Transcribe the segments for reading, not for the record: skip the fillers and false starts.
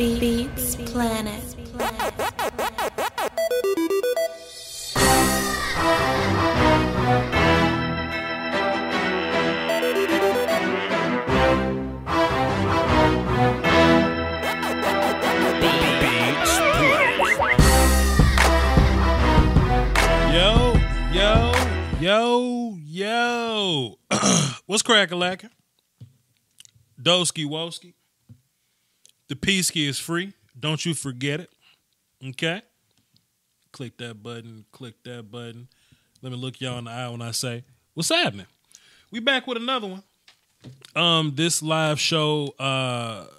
Beats Planet. Yo. What's crackalackin'? Doski Woski. The Peasky is free. Don't you forget it. Okay? Click that button. Let me look y'all in the eye when I say, what's happening? We back with another one. This live show,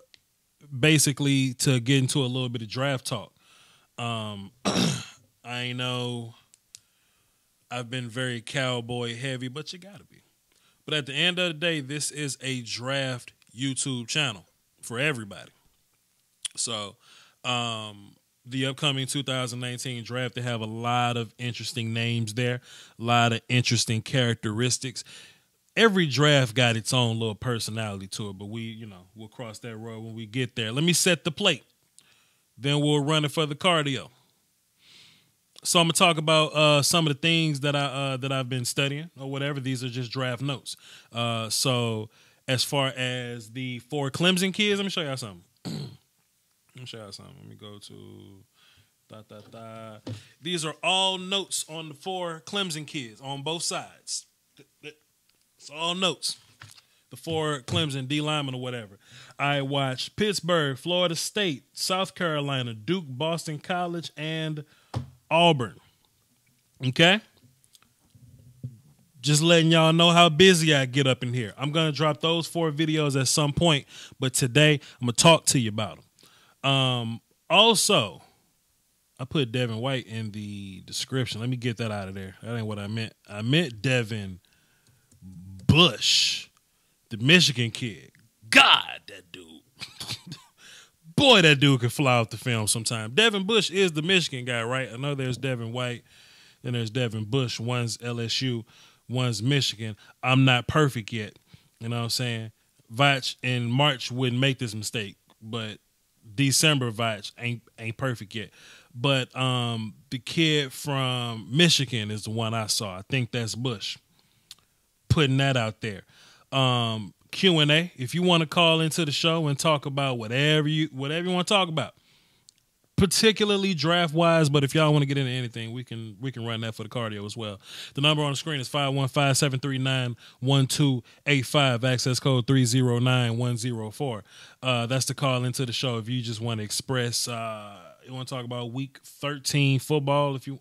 basically to get into a little bit of draft talk. I know I've been very Cowboy heavy, but you gotta be. But at the end of the day, this is a draft YouTube channel for everybody. So, the upcoming 2019 draft, they have a lot of interesting names there, a lot of interesting characteristics. Every draft got its own little personality to it, but we'll cross that road when we get there. Let me set the plate. Then we'll run it for the cardio. So I'm gonna talk about some of the things that I've been studying or whatever. These are just draft notes. So as far as the 4 Clemson kids, let me show y'all something. Let me go to These are all notes on the 4 Clemson kids on both sides. It's all notes. The 4 Clemson D linemen or whatever. I watched Pittsburgh, Florida State, South Carolina, Duke, Boston College, and Auburn. Okay? Just letting y'all know how busy I get up in here. I'm going to drop those 4 videos at some point, but today I'm going to talk to you about them. Also, I put Devin White in the description. Let me get that out of there. That ain't what I meant. I meant Devin Bush, the Michigan kid. God, that dude. Boy, that dude can fly off the film sometime. Devin Bush is the Michigan guy, right? I know there's Devin White, then there's Devin Bush. One's LSU, one's Michigan. I'm not perfect yet. You know what I'm saying? Voch in March wouldn't make this mistake, but December Voch ain't perfect yet. But the kid from Michigan is the one I saw. I think that's Bush. Putting that out there. Q&A. If you want to call into the show and talk about whatever you want to talk about, particularly draft wise, but if y'all want to get into anything, we can run that for the cardio as well. The number on the screen is 515-739-1285, access code 309104. That's to call into the show if you just want to express you want to talk about week 13 football, if you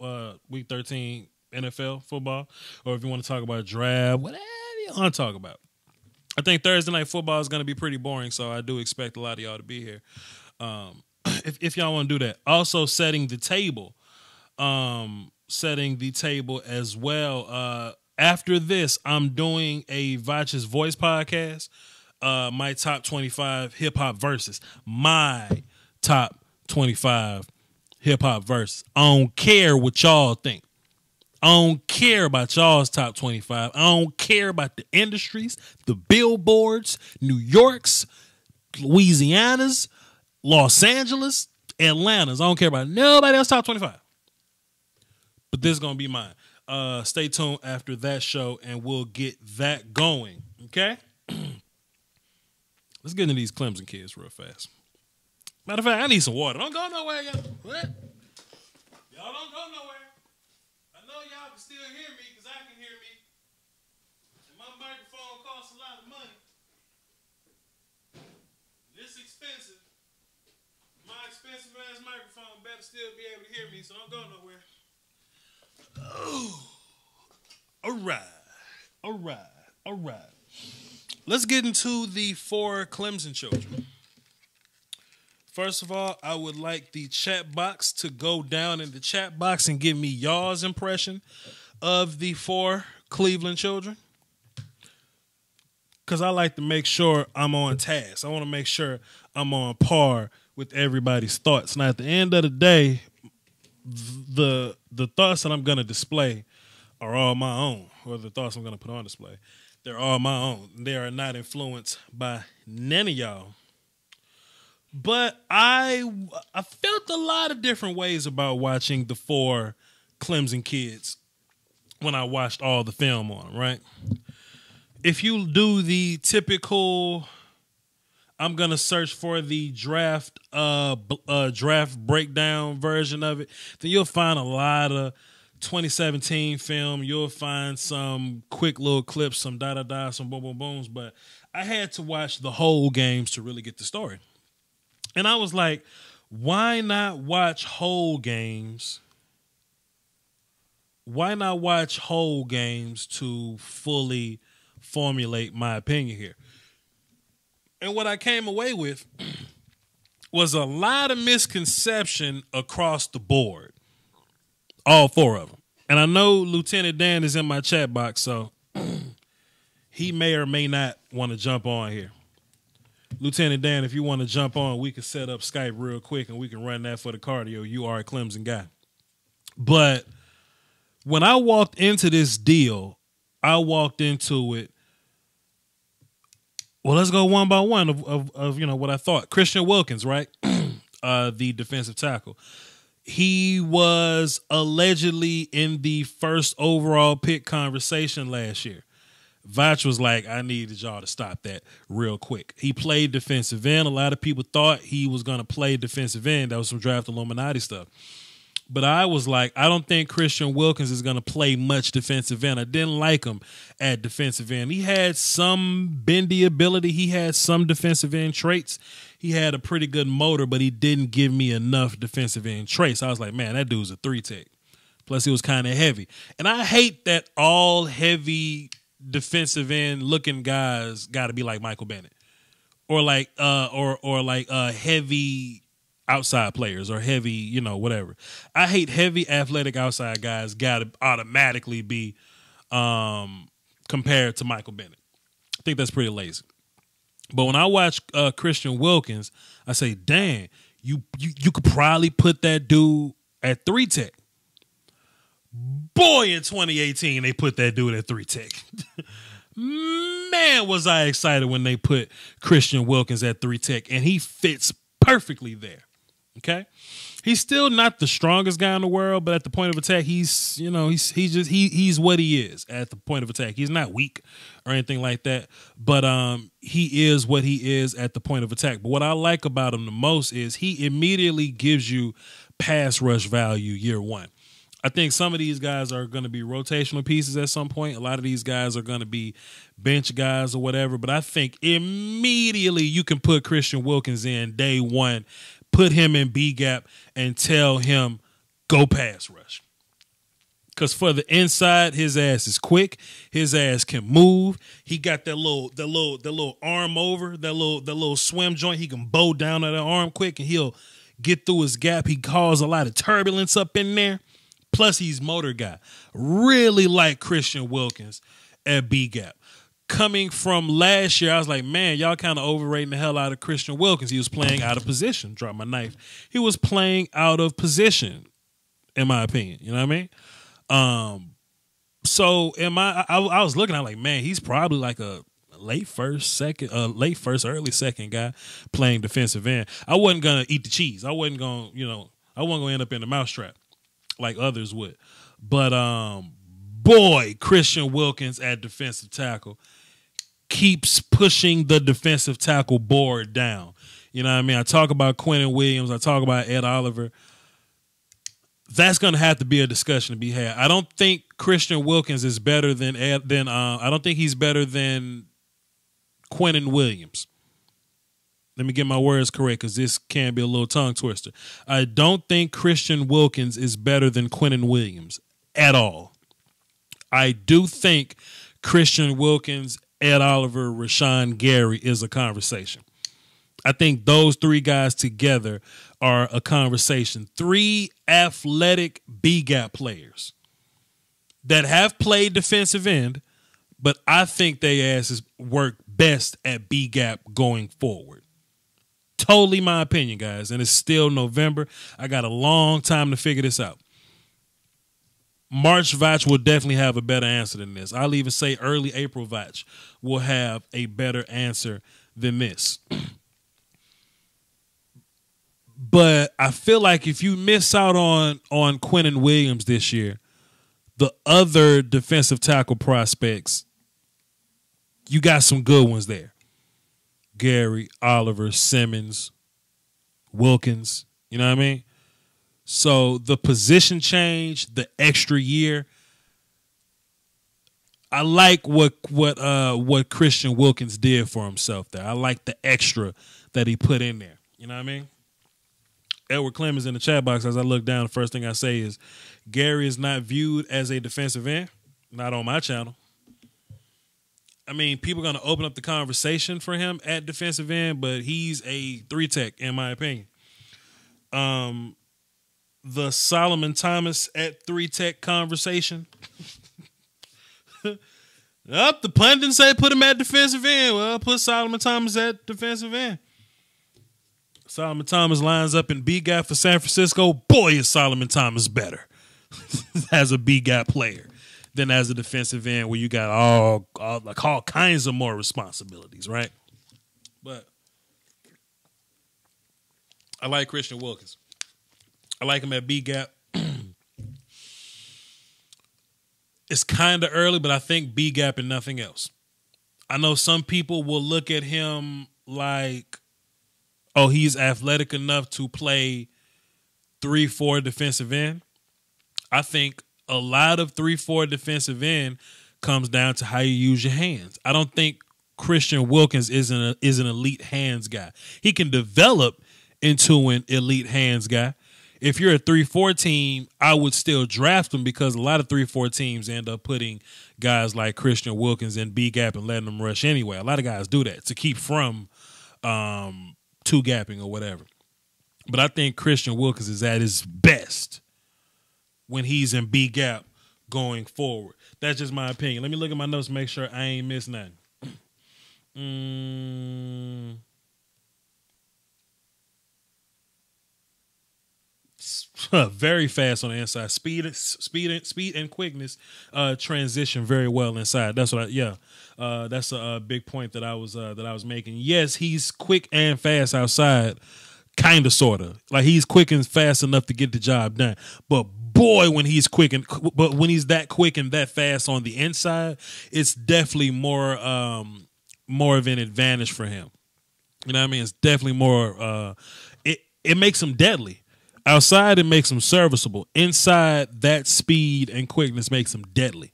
week 13 NFL football, or if you want to talk about draft, whatever you want to talk about. I think Thursday night football is going to be pretty boring, so I do expect a lot of y'all to be here. If y'all want to do that. Also, setting the table as well. After this, I'm doing a Voch's Voice podcast, my top 25 hip-hop verses. My top 25 hip-hop verses. I don't care what y'all think. I don't care about y'all's top 25. I don't care about the industries, the billboards, New York's, Louisiana's, Los Angeles, Atlanta's. I don't care about nobody else's top 25. But this is going to be mine. Stay tuned after that show, and we'll get that going. Okay? Let's get into these Clemson kids real fast. Matter of fact, I need some water. Don't go nowhere, y'all. What? Y'all don't go nowhere. I know y'all can still hear me because I can hear me. And my microphone costs a lot of money. It's expensive. My expensive ass microphone better still be able to hear me, so don't go nowhere. Oh. All right. Let's get into the 4 Clemson children. First of all, I would like the chat box to go down in the chat box and give me y'all's impression of the 4 Cleveland children. Because I like to make sure I'm on task. I want to make sure I'm on par with everybody's thoughts. Now, at the end of the day, the thoughts that I'm going to display are all my own, or the thoughts I'm going to put on display. They're all my own. They are not influenced by none of y'all But I felt a lot of different ways about watching the 4 Clemson kids when I watched all the film on them, right? If you do the typical, I'm going to search for the draft breakdown version of it, then you'll find a lot of 2017 film. You'll find some quick little clips, some da-da-da, some boom-boom-booms. But I had to watch the whole games to really get the story. And I was like, why not watch whole games? Why not watch whole games to fully formulate my opinion here? And what I came away with was a lot of misconception across the board. All 4 of them. And I know Lieutenant Dan is in my chat box, so he may or may not want to jump on here. Lieutenant Dan, if you want to jump on, we can set up Skype real quick and we can run that for the cardio. You are a Clemson guy. But when I walked into this deal, I walked into it. Well, let's go one by one of what I thought. Christian Wilkins, right? The defensive tackle. He was allegedly in the first overall pick conversation last year. Voch was like, I needed y'all to stop that real quick. He played defensive end. A lot of people thought he was going to play defensive end. That was some draft Illuminati stuff. But I was like, I don't think Christian Wilkins is going to play much defensive end. I didn't like him at defensive end. He had some bendy ability. He had some defensive end traits. He had a pretty good motor, but he didn't give me enough defensive end traits. I was like, man, that dude's a 3-tech. Plus, he was kind of heavy. And I hate that all heavy defensive end looking guys got to be like Michael Bennett or like heavy outside players or heavy, whatever. I hate heavy athletic outside guys got to automatically be compared to Michael Bennett. I think that's pretty lazy. But when I watch Christian Wilkins, I say, dang, you could probably put that dude at 3-tech. Boy, in 2018, they put that dude at 3-tech. Man, was I excited when they put Christian Wilkins at 3-tech, and he fits perfectly there. Okay, he's still not the strongest guy in the world, but at the point of attack, he's what he is at the point of attack. He's not weak or anything like that, but he is what he is at the point of attack. But what I like about him the most is he immediately gives you pass rush value year one. I think some of these guys are going to be rotational pieces at some point. A lot of these guys are going to be bench guys or whatever. But I think immediately you can put Christian Wilkins in day one, put him in B gap, and tell him go pass rush. Because for the inside, his ass is quick. His ass can move. He got that little arm over, that little swim joint. He can bow down at that arm quick, and he'll get through his gap. He caused a lot of turbulence up in there. Plus, he's motor guy. Really like Christian Wilkins at B gap. Coming from last year, I was like, man, y'all kind of overrating the hell out of Christian Wilkins. He was playing out of position. Drop my knife. He was playing out of position, in my opinion. You know what I mean? So I was looking at like, man, he's probably like a late first, early second guy playing defensive end. I wasn't gonna eat the cheese. I wasn't gonna end up in the mousetrap like others would. But boy, Christian Wilkins at defensive tackle keeps pushing the defensive tackle board down. You know what I mean? I talk about Quinnen Williams. I talk about Ed Oliver. That's going to have to be a discussion to be had. I don't think Christian Wilkins is better than I don't think he's better than Quinnen Williams. Let me get my words correct because this can be a little tongue twister. I don't think Christian Wilkins is better than Quinnen Williams at all. I do think Christian Wilkins, Ed Oliver, Rashawn Gary is a conversation. I think those three guys together are a conversation. Three athletic B-gap players that have played defensive end, but I think they asses work best at B-gap going forward. Totally my opinion, guys, and it's still November. I got a long time to figure this out. March Voch will definitely have a better answer than this. I'll even say early April Voch will have a better answer than this. But I feel like if you miss out on Quinnen Williams this year, the other defensive tackle prospects, you got some good ones there. Gary, Oliver, Simmons, Wilkins. You know what I mean? So the position change, the extra year, I like what Christian Wilkins did for himself there. I like the extra that he put in there. You know what I mean? Edward Clemens in the chat box, as I look down, the first thing I say is Gary is not viewed as a defensive end, not on my channel. I mean, people are going to open up the conversation for him at defensive end, but he's a 3-tech, in my opinion. The Solomon Thomas at 3-tech conversation. Up, the pundits say put him at defensive end. Well, put Solomon Thomas at defensive end. Solomon Thomas lines up in B-gap for San Francisco. Boy, is Solomon Thomas better as a B-gap player than as a defensive end where you got all kinds of more responsibilities, right? But I like Christian Wilkins. I like him at B-gap. It's kind of early, but I think B-gap and nothing else. I know some people will look at him like, oh, he's athletic enough to play 3-4 defensive end. I think a lot of 3-4 defensive end comes down to how you use your hands. I don't think Christian Wilkins is an elite hands guy. He can develop into an elite hands guy. If you're a 3-4 team, I would still draft him because a lot of 3-4 teams end up putting guys like Christian Wilkins in B-gap and letting them rush anyway. A lot of guys do that to keep from two-gapping or whatever. But I think Christian Wilkins is at his best when he's in B-gap going forward. That's just my opinion. Let me look at my notes and make sure I ain't missed nothing. Very fast on the inside. Speed and quickness transition very well inside. That's what that's a big point that I was making. Yes, he's quick and fast outside, kind of, sort of. Like he's quick and fast enough to get the job done. But boy, when he's that quick and that fast on the inside, it's definitely more of an advantage for him. You know what I mean? It's definitely more. It makes him deadly. Outside, it makes him serviceable. Inside, that speed and quickness makes him deadly.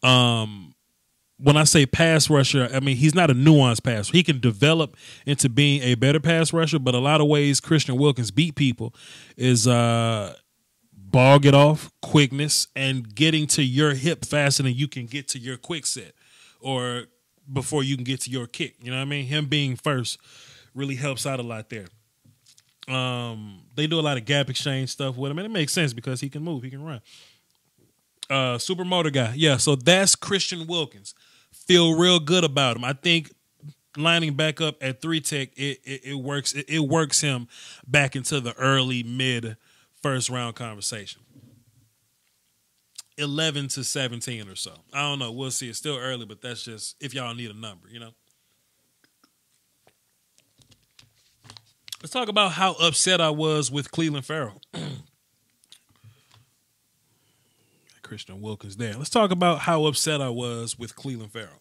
When I say pass rusher, I mean he's not a nuanced passer. He can develop into being a better pass rusher, but a lot of ways Christian Wilkins beat people is ball get off, quickness, and getting to your hip faster than you can get to your quick set or before you can get to your kick. You know what I mean? Him being first really helps out a lot there. They do a lot of gap exchange stuff with him, and it makes sense because he can move, he can run. Super motor guy. Yeah, so that's Christian Wilkins. Feel real good about him. I think lining back up at 3-tech, it works. It works him back into the early, mid, first round conversation. 11 to 17 or so. I don't know. We'll see. It's still early, but that's just if y'all need a number, you know. Let's talk about how upset I was with Clelin Ferrell. Christian Wilkins there. Let's talk about how upset I was with Clelin Ferrell.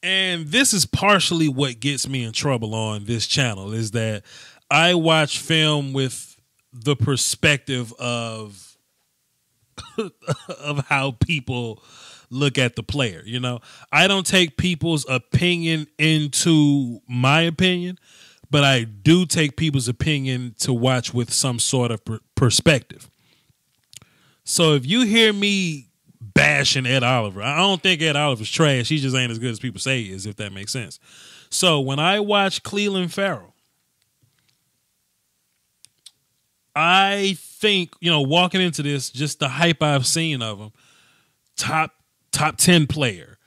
And this is partially what gets me in trouble on this channel is that I watch film with the perspective of how people look at the player. You know, I don't take people's opinion into my opinion, but I do take people's opinion to watch with some sort of perspective. So if you hear me bashing Ed Oliver, I don't think Ed Oliver's trash. He just ain't as good as people say he is, if that makes sense. So when I watch Clelin Ferrell, I think, you know, walking into this, just the hype I've seen of him, top 10 player,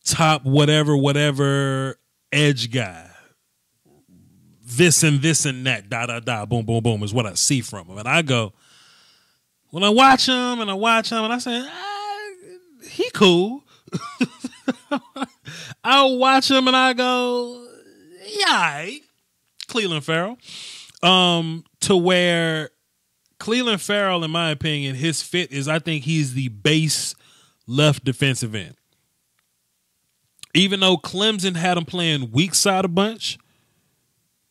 top whatever edge guy, this and that, boom, boom, boom, is what I see from him. And I go, when I watch him and I say, he cool. I'll watch him and I go, yeah, Clelin Ferrell. To where Clelin Ferrell, in my opinion, his fit is, I think he's the base left defensive end. Even though Clemson had him playing weak side a bunch,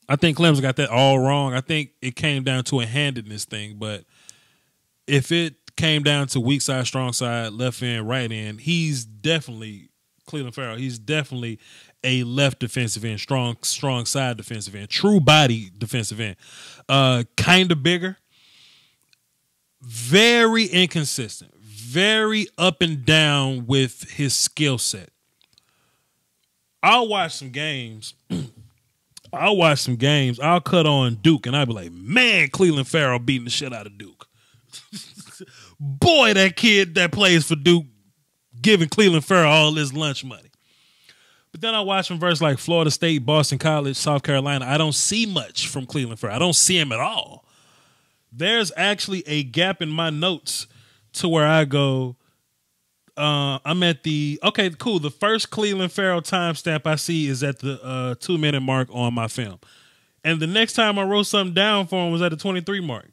I think Clemson got that all wrong. I think it came down to a handedness thing, but if it came down to weak side, strong side, left end, right end, he's definitely Clelin Ferrell. He's definitely a left defensive end, strong side defensive end, true body defensive end. Kind of bigger, very inconsistent, very up and down with his skill set. I'll watch some games. I'll cut on Duke, and I'll be like, man, Clelin Ferrell beating the shit out of Duke. Boy, that kid that plays for Duke giving Clelin Ferrell all his lunch money. But then I watch him versus like Florida State, Boston College, South Carolina. I don't see much from Clelin Ferrell. I don't see him at all. There's actually a gap in my notes to where I go, I'm at the, okay, cool. The first Clelin Ferrell timestamp I see is at the 2-minute mark on my film. And the next time I wrote something down for him was at the 23 mark.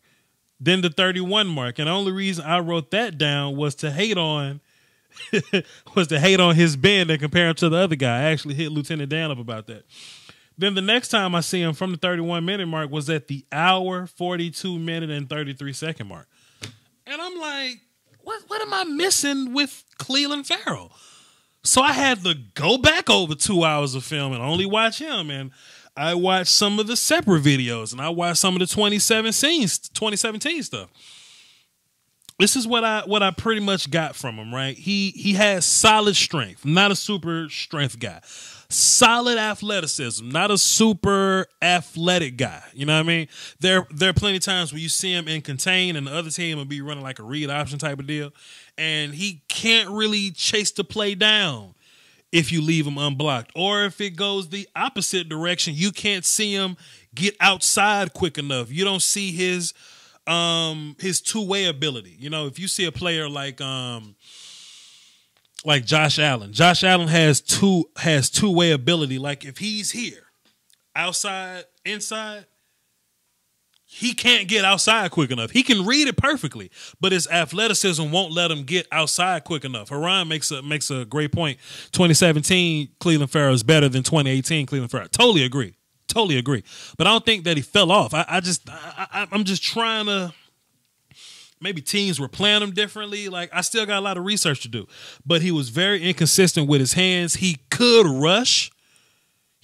Then the 31 mark. And the only reason I wrote that down was to hate on his bend and compare him to the other guy. I actually hit Lieutenant Dan up about that. Then the next time I see him from the 31-minute mark was at the hour, 42-minute, and 33-second mark. And I'm like, what am I missing with Clelin Ferrell? So I had to go back over 2 hours of film and only watch him. And I watched some of the separate videos, and I watched some of the 2017 stuff. This is what I pretty much got from him, right? He has solid strength, not a super strength guy. Solid athleticism, not a super athletic guy. You know what I mean? There are plenty of times where you see him in contain and the other team will be running like a read option type of deal, and he can't really chase the play down if you leave him unblocked. Or if it goes the opposite direction, you can't see him get outside quick enough. You don't see his two-way ability. You know, if you see a player like Josh Allen. Josh Allen has two-way ability. Like if he's here, outside, inside, he can't get outside quick enough. He can read it perfectly, but his athleticism won't let him get outside quick enough. Haran makes a great point. 2017 Clelin Ferrell is better than 2018 Clelin Ferrell. Totally agree. But I don't think that he fell off. I'm just trying to. Maybe teams were playing him differently. Like, I still got a lot of research to do. But he was very inconsistent with his hands. He could rush.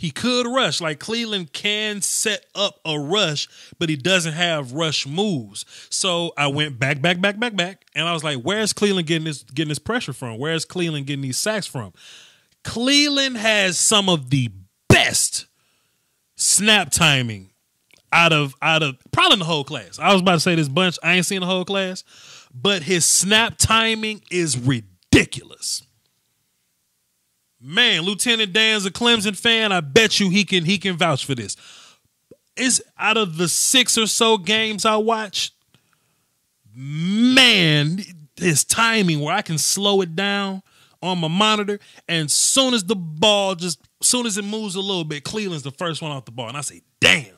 Like, Clelin can set up a rush, but he doesn't have rush moves. So I went back. And I was like, where's Clelin getting this pressure from? Where's Clelin getting these sacks from? Clelin has some of the best snap timing out of probably in the whole class. I was about to say this bunch. I ain't seen the whole class, but his snap timing is ridiculous. Man, Lieutenant Dan's a Clemson fan. I bet you he can vouch for this. It's out of the 6 or so games I watched, man, his timing where I can slow it down on my monitor, and soon as it moves a little bit, Cleveland's the first one off the ball, and I say, damn.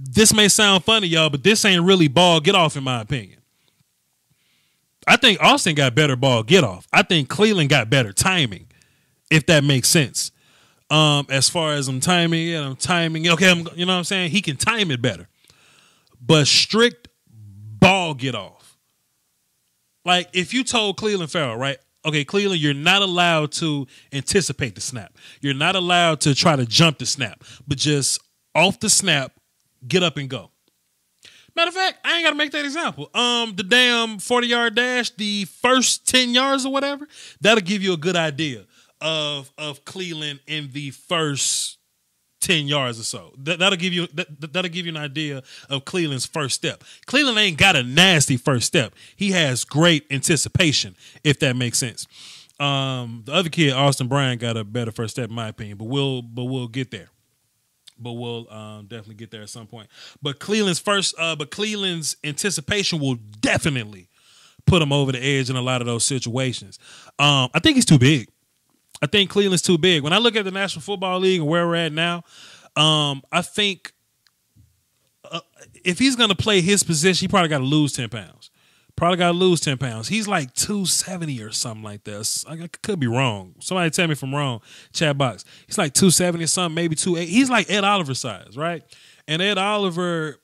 This may sound funny, y'all, but this ain't really ball get off, in my opinion. I think Austin got better ball get off. I think Clelin got better timing, if that makes sense. As far as I'm timing, okay, you know what I'm saying? He can time it better. But strict ball get off. Like, if you told Clelin Ferrell, right, okay, Clelin, you're not allowed to anticipate the snap. You're not allowed to try to jump the snap, but just off the snap, get up and go. Matter of fact, I ain't got to make that example. The damn 40-yard dash, the first 10 yards or whatever, that'll give you a good idea of Clelin in the first 10 yards or so. That'll give you an idea of Cleveland's first step. Cleveland ain't got a nasty first step. He has great anticipation, if that makes sense. The other kid, Austin Bryant, got a better first step in my opinion, but we'll get there. We'll definitely get there at some point. But Cleveland's anticipation will definitely put him over the edge in a lot of those situations. I think he's too big. I think Cleveland's too big. When I look at the National Football League and where we're at now, I think if he's going to play his position, he probably got to lose 10 pounds. He's like 270 or something like this. I could be wrong. Somebody tell me if I'm wrong. Chat box. He's like 270 or something, maybe 280. He's like Ed Oliver size, right? And Ed Oliver,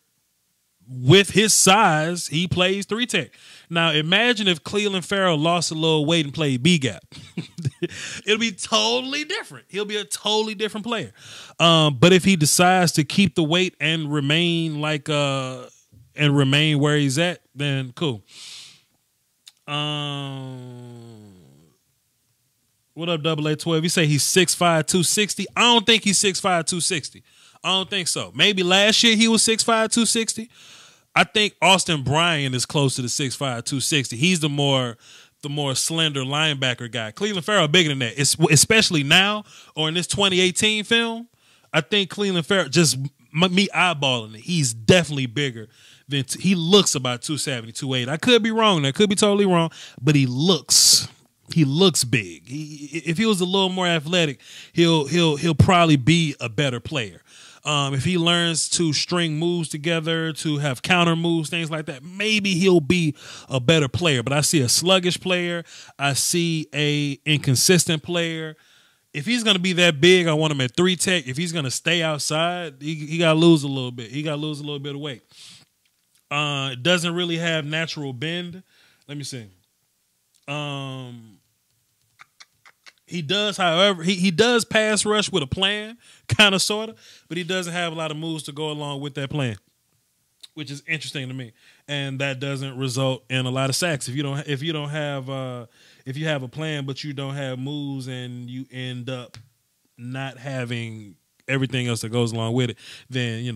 with his size, he plays 3-tech. Now, imagine if Clelin Ferrell lost a little weight and played B-gap. It'll be totally different. He'll be a totally different player. But if he decides to keep the weight and remain where he's at, then cool. What up, Double A12? You say he's 6'5", 260. I don't think he's 6'5", 260. I don't think so. Maybe last year he was 6'5", 260. I think Austin Bryant is closer to 6'5", 260. He's the more slender linebacker guy. Clelin Ferrell bigger than that, especially now or in this 2018 film. I think Clelin Ferrell, just me eyeballing it, he's definitely bigger than he looks about 270, 280. I could be wrong. I could be totally wrong, but he looks big. If he was a little more athletic, he'll probably be a better player. If he learns to string moves together, to have counter moves, things like that, maybe he'll be a better player. But I see a sluggish player. I see a inconsistent player. If he's going to be that big, I want him at 3-tech. If he's going to stay outside, he got to lose a little bit. He got to lose a little bit of weight. It doesn't really have natural bend. Let me see. He does, however, he does pass rush with a plan, kind of, sort of, but he doesn't have a lot of moves to go along with that plan, which is interesting to me. And that doesn't result in a lot of sacks. If you have a plan but you don't have moves and you end up not having everything else that goes along with it, then you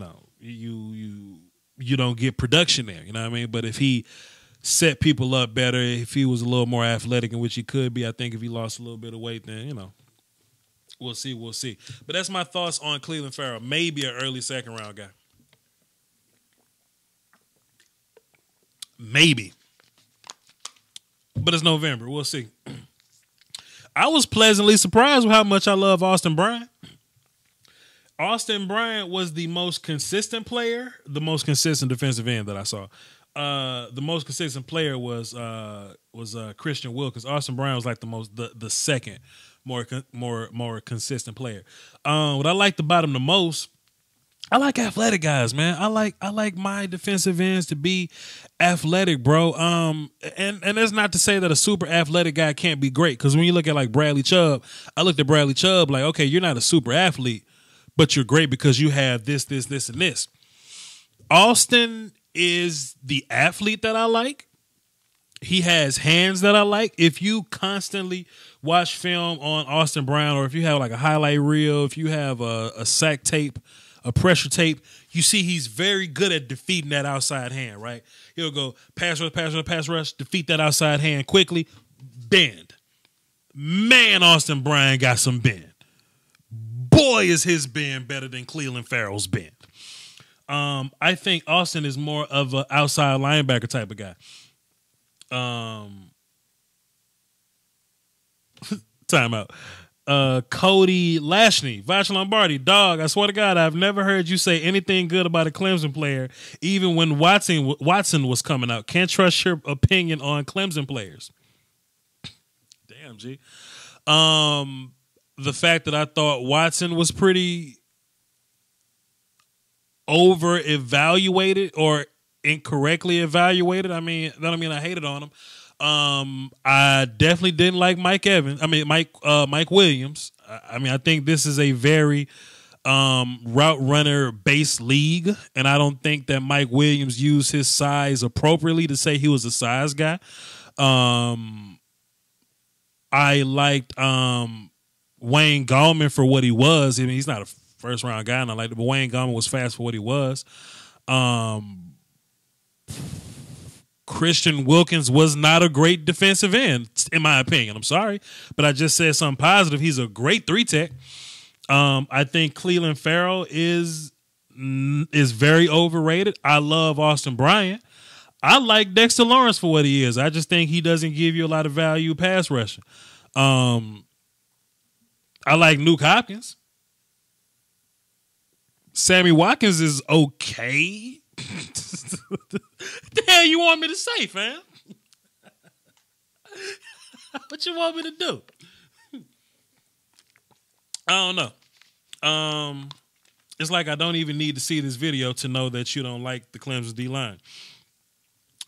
don't get production there. You know what I mean? But if he set people up better, if he was a little more athletic, in which he could be, I think if he lost a little bit of weight, then, we'll see. But that's my thoughts on Clelin Ferrell. Maybe an early second round guy. Maybe. But it's November. We'll see. I was pleasantly surprised with how much I love Austin Bryant. Austin Bryant was the most consistent player, the most consistent defensive end that I saw. The most consistent player was Christian Wilkins. Austin Bryant was like the second more consistent player. What I liked about him the most, I like athletic guys, man. I like my defensive ends to be athletic, bro. And that's not to say that a super athletic guy can't be great, because when you look at like Bradley Chubb, I looked at Bradley Chubb like, okay, you're not a super athlete, but you're great because you have this, and this. Austin is the athlete that I like. He has hands that I like. If you constantly watch film on Austin Bryant, or if you have like a highlight reel, if you have a sack tape, a pressure tape, you see he's very good at defeating that outside hand, right? He'll go pass rush, defeat that outside hand quickly, bend. Man, Austin Bryant got some bend. Boy, is his bend better than Clelin Ferrell's bend. I think Austin is more of an outside linebacker type of guy. Timeout. Cody Lashney, Voch Lombardi, dog, I swear to God, I've never heard you say anything good about a Clemson player, even when Watson was coming out. Can't trust your opinion on Clemson players. Damn, G. The fact that I thought Watson was pretty over-evaluated or incorrectly evaluated, I mean, that don't mean I hated on him. I definitely didn't like Mike Williams. I think this is a very route runner based league, and I don't think that Mike Williams used his size appropriately to say he was a size guy. I liked Wayne Gallman for what he was. I mean, he's not a first round guy, and I liked it, but Wayne Gallman was fast for what he was. Christian Wilkins was not a great defensive end, in my opinion. I'm sorry, but I just said something positive. He's a great 3-tech. I think Clelin Ferrell is very overrated. I love Austin Bryant. I like Dexter Lawrence for what he is. I just think he doesn't give you a lot of value pass rushing. I like Nuke Hopkins. Sammy Watkins is okay. What the hell you want me to say, fam? What you want me to do? I don't know. It's like I don't even need to see this video to know that you don't like the Clemson D-line.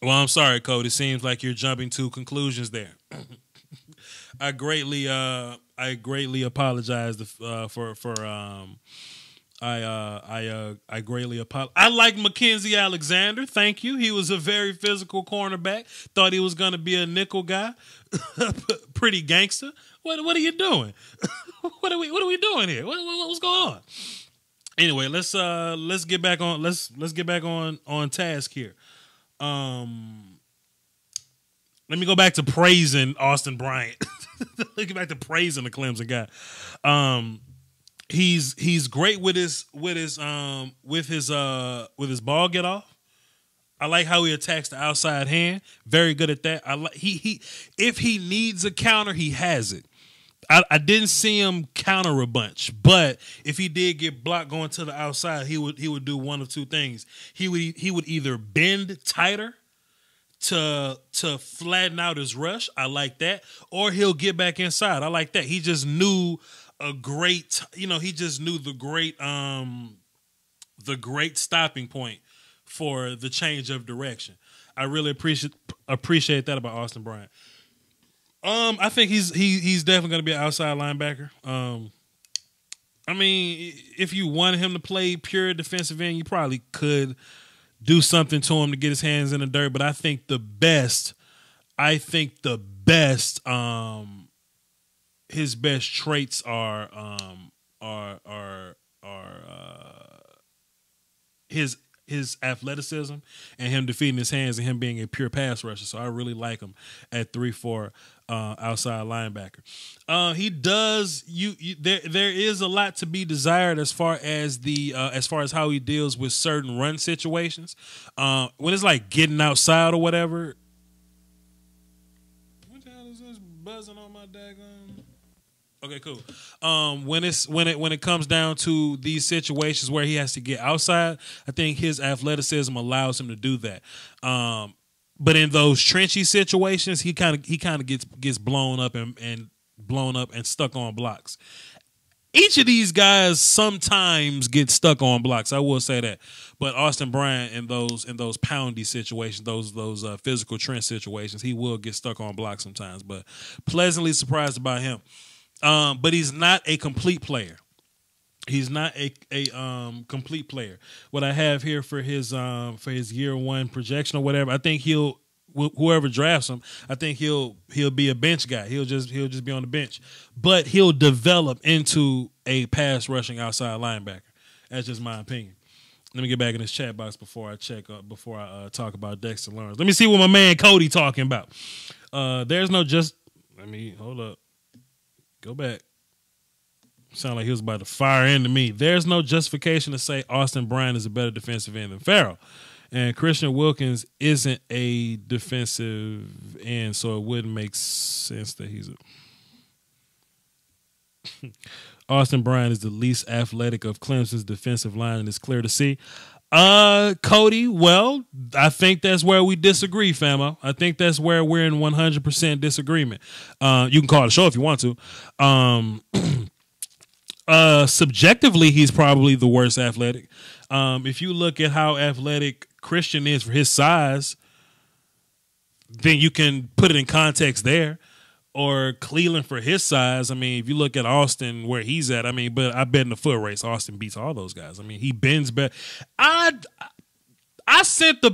Well, I'm sorry, Cody. It seems like you're jumping to conclusions there. I greatly apologize I greatly apologize. I like Mackenzie Alexander. Thank you. He was a very physical cornerback. Thought he was going to be a nickel guy. Pretty gangster. What are you doing? What are we doing here? What's going on? Anyway, let's get back on task here. Let me go back to praising Austin Bryant. Let's get back to praising the Clemson guy. He's great with his ball get off. I like how he attacks the outside hand. Very good at that. I like he if he needs a counter, he has it. I didn't see him counter a bunch, but if he did get blocked going to the outside, he would do one of two things. He would either bend tighter to flatten out his rush. I like that. Or he'll get back inside. I like that. He just knew the great stopping point for the change of direction. I really appreciate that about Austin Bryant. I think he's definitely going to be an outside linebacker. I mean, if you wanted him to play pure defensive end, you probably could do something to him to get his hands in the dirt. But I think the best, his best traits are his athleticism and him defeating his hands and him being a pure pass rusher. So I really like him at 3-4 outside linebacker. He does there is a lot to be desired as far as how he deals with certain run situations. When it's like getting outside or whatever. What the hell is this buzzing on my daggone? Okay, cool. When it comes down to these situations where he has to get outside, I think his athleticism allows him to do that. But in those trenchy situations, he kind of gets blown up and stuck on blocks. Each of these guys sometimes get stuck on blocks. I will say that. But Austin Bryant in those poundy situations, those physical trench situations, he will get stuck on blocks sometimes. But pleasantly surprised about him. But he's not a complete player. He's not a complete player. What I have here for his year one projection or whatever, I think whoever drafts him, I think he'll be a bench guy. He'll just be on the bench, but he'll develop into a pass rushing outside linebacker. That's just my opinion. Let me get back in this chat box before I talk about Dexter Lawrence. Let me see what my man Cody talking about. Hold up. Go back. Sound like he was about to fire into me. There's no justification to say Austin Bryant is a better defensive end than Ferrell. And Christian Wilkins isn't a defensive end, so it wouldn't make sense that he's a... Austin Bryant is the least athletic of Clemson's defensive line, and it's clear to see. Cody, well, I think that's where we disagree, famo. I think that's where we're in 100% disagreement. You can call the show if you want to. Subjectively, he's probably the worst athletic. If you look at how athletic Christian is for his size, then you can put it in context there. Or Clelin for his size. I mean, if you look at Austin where he's at, I mean, but I bet in the foot race, Austin beats all those guys. I mean, he bends better. I sent a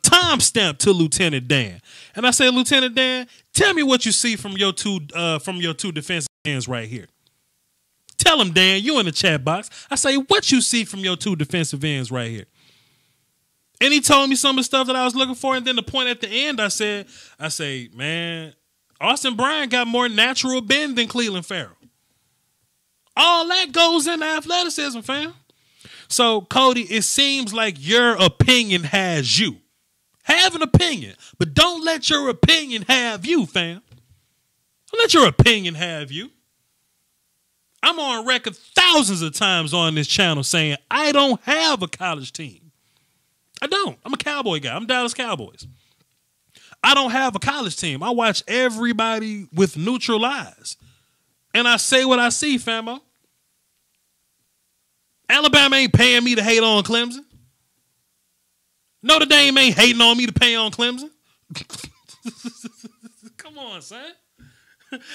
timestamp to Lieutenant Dan, and I said, Lieutenant Dan, tell me what you see from your two defensive ends right here. Tell him, Dan, you in the chat box. I say, what you see from your two defensive ends right here. And he told me some of the stuff that I was looking for. And then the point at the end, I say, man, Austin Bryant got more natural bend than Clelin Ferrell. All that goes into athleticism, fam. So, Cody, it seems like your opinion has you. Have an opinion, but don't let your opinion have you, fam. Don't let your opinion have you. I'm on record thousands of times on this channel saying I don't have a college team. I don't. I'm a Cowboy guy. I'm Dallas Cowboys. I don't have a college team. I watch everybody with neutral eyes. And I say what I see, famo. Alabama ain't paying me to hate on Clemson. Notre Dame ain't hating on me to pay on Clemson. Come on, son.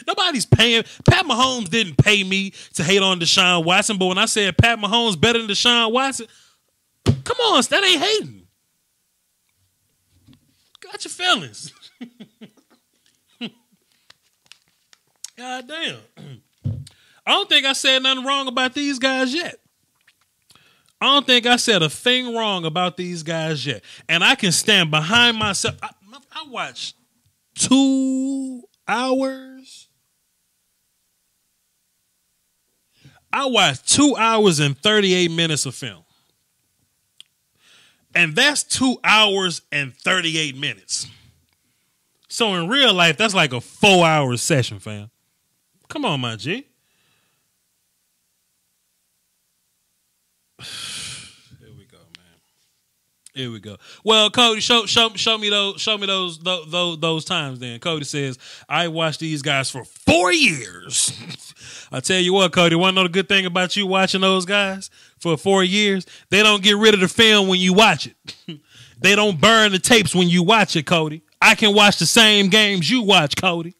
Nobody's paying. Pat Mahomes didn't pay me to hate on Deshaun Watson, but when I said Pat Mahomes better than Deshaun Watson, come on, that ain't hating. Got your feelings. God damn. I don't think I said nothing wrong about these guys yet. I don't think I said a thing wrong about these guys yet. And I can stand behind myself. I watched 2 hours. I watched 2 hours and 38 minutes of film. And that's 2 hours and 38 minutes. So in real life, that's like a 4-hour session, fam. Come on, my G. Here we go, man. Here we go. Well, Cody, show me those times. Then Cody says I watched these guys for 4 years. I tell you what, Cody, want to know the good thing about you watching those guys for 4 years? They don't get rid of the film when you watch it. They don't burn the tapes when you watch it, Cody. I can watch the same games you watch, Cody.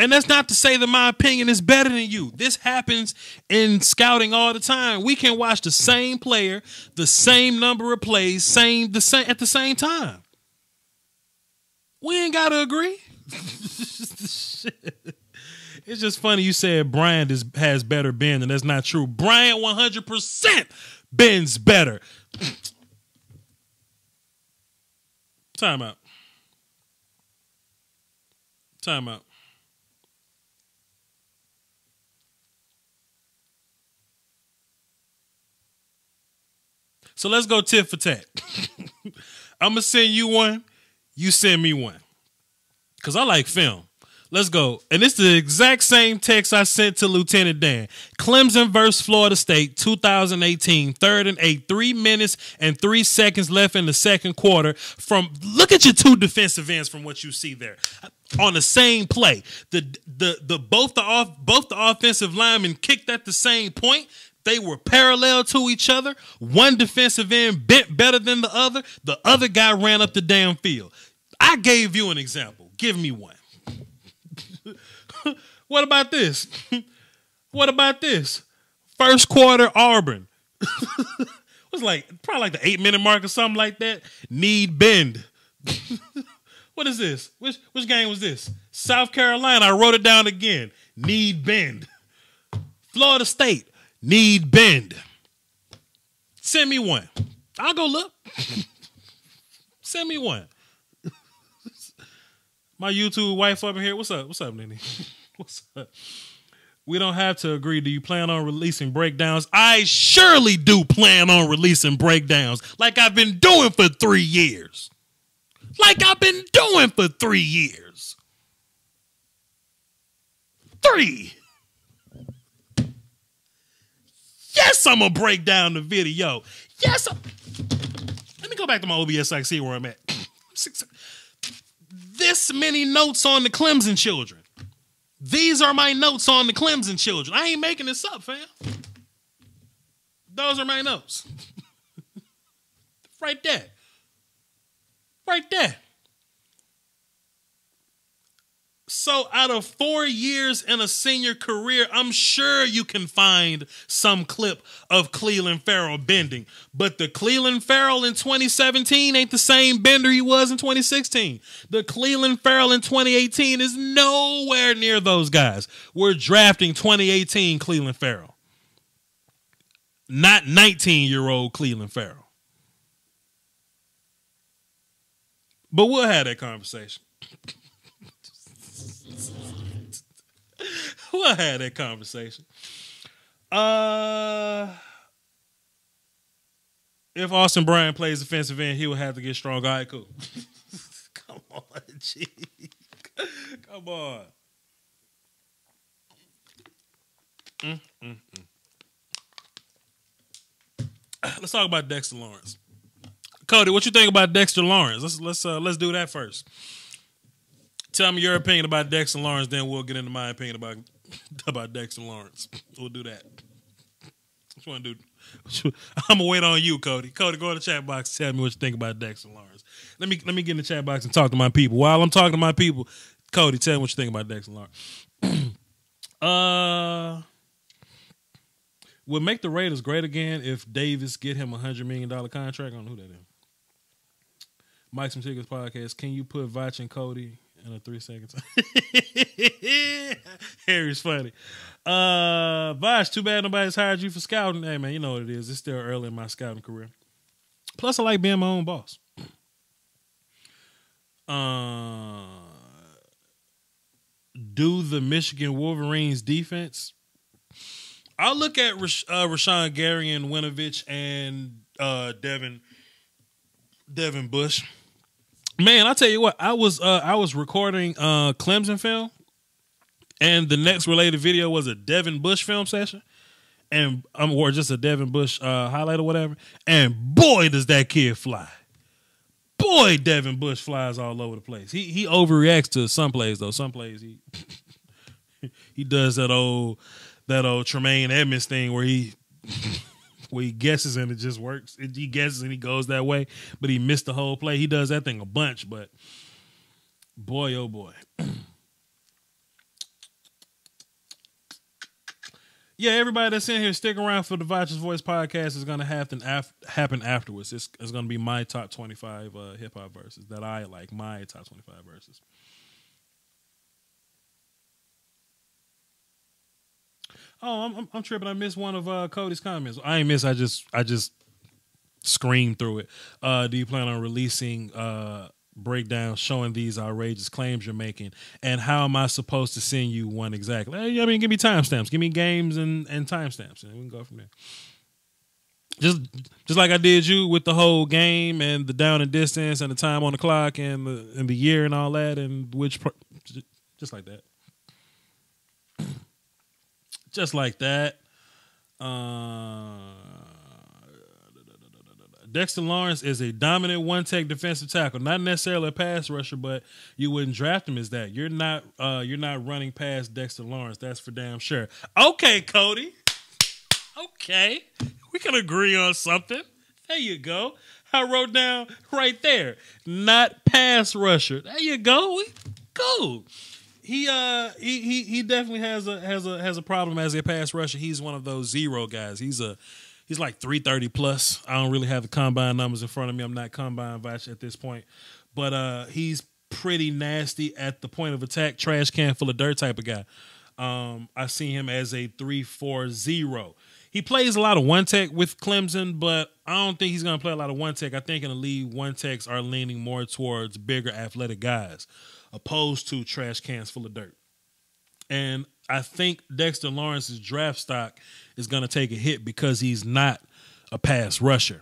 And that's not to say that my opinion is better than you. This happens in scouting all the time. We can watch the same player, the same number of plays, at the same time. We ain't got to agree. It's just funny you said Bryant has better bend, and that's not true. Bryant 100% bends better. Time out. So let's go tit for tat. I'm going to send you one. You send me one. Because I like film. Let's go. And it's the exact same text I sent to Lieutenant Dan. Clemson versus Florida State, 2018, 3rd and 8, 3 minutes and 3 seconds left in the second quarter. Look at your 2 defensive ends from what you see there. On the same play. Both the offensive linemen kicked at the same point. They were parallel to each other. One defensive end bent better than the other. The other guy ran up the damn field. I gave you an example. Give me one. What about this? First quarter Auburn. It was probably like the 8-minute mark or something like that. Need bend. What is this? Which game was this? South Carolina. I wrote it down again. Need bend. Florida State. Need bend. Send me one. I'll go look. Send me one. My YouTube wife up in here. What's up? What's up, Nene? What's up? We don't have to agree. Do you plan on releasing breakdowns? I surely do plan on releasing breakdowns like I've been doing for 3 years. Three. Yes, I'm going to break down the video. Yes. Let me go back to my OBS so I can see where I'm at. This many notes on the Clemson children. These are my notes on the Clemson children. I ain't making this up, fam. Those are my notes. Right there. So out of 4 years in a senior career, I'm sure you can find some clip of Clelin Ferrell bending. But the Clelin Ferrell in 2017 ain't the same bender he was in 2016. The Clelin Ferrell in 2018 is nowhere near those guys. We're drafting 2018 Clelin Ferrell. Not 19-year-old Clelin Ferrell. But we'll have that conversation. We'll have that conversation. If Austin Bryant plays defensive end, he will have to get stronger. All right, cool. Come on, G. Come on. Let's talk about Dexter Lawrence. Cody, what you think about Dexter Lawrence? Let's do that first. Tell me your opinion about Dexter Lawrence, then we'll get into my opinion about Dexter Lawrence. We'll do that. What you want to do? I'm gonna wait on you, Cody. Cody, go in the chat box. Tell me what you think about Dexter Lawrence. Let me get in the chat box and talk to my people. While I'm talking to my people, Cody, tell me what you think about Dexter Lawrence. Would make the Raiders great again if Davis get him $100 million contract. I don't know who that is. Mike Some Tickets podcast. Can you put Voch and Cody in a 3-second time? Harry's funny. Voch, too bad nobody's hired you for scouting. Hey, man, you know what it is. It's still early in my scouting career. Plus, I like being my own boss. Do the Michigan Wolverines defense? I'll look at Rashawn Gary and Winovich and Devin Bush. Man, I'll tell you what, I was recording Clemson film, and the next related video was a Devin Bush film session, or just a Devin Bush highlight or whatever. And boy, does that kid fly! Boy, Devin Bush flies all over the place. He overreacts to some plays though. Some plays he does that old Tremaine Edmonds thing where he guesses and it just works. He guesses and he goes that way, but he missed the whole play. He does that thing a bunch, but boy, oh boy. Yeah, everybody that's in here, stick around for the Voch's Voice podcast. Is going to happen afterwards. It's going to be my top 25 hip-hop verses that I like, my top 25 verses. Oh, I'm tripping. I missed one of Cody's comments. I ain't miss. I just screamed through it. Do you plan on releasing breakdowns showing these outrageous claims you're making, and how am I supposed to send you one exactly? I mean, give me timestamps. Give me games and timestamps, and we can go from there. Just like I did you with the whole game and the down and distance and the time on the clock and the year and all that, and just like that. Just like that. Dexter Lawrence is a dominant one-tech defensive tackle, not necessarily a pass rusher, but you wouldn't draft him as that. You're not running past Dexter Lawrence. That's for damn sure. Okay, Cody. Okay, we can agree on something. There you go. I wrote down right there, not pass rusher. There you go. Go. He definitely has a problem as a pass rusher. He's one of those zero guys. He's like 330 plus. I don't really have the combine numbers in front of me. I'm not combine Voch at this point, but he's pretty nasty at the point of attack, trash can full of dirt type of guy. I see him as a 3-4-0. He plays a lot of one tech with Clemson, but I don't think he's going to play a lot of one tech. I think in the league, one techs are leaning more towards bigger athletic guys, opposed to trash cans full of dirt. And I think Dexter Lawrence's draft stock is going to take a hit because he's not a pass rusher,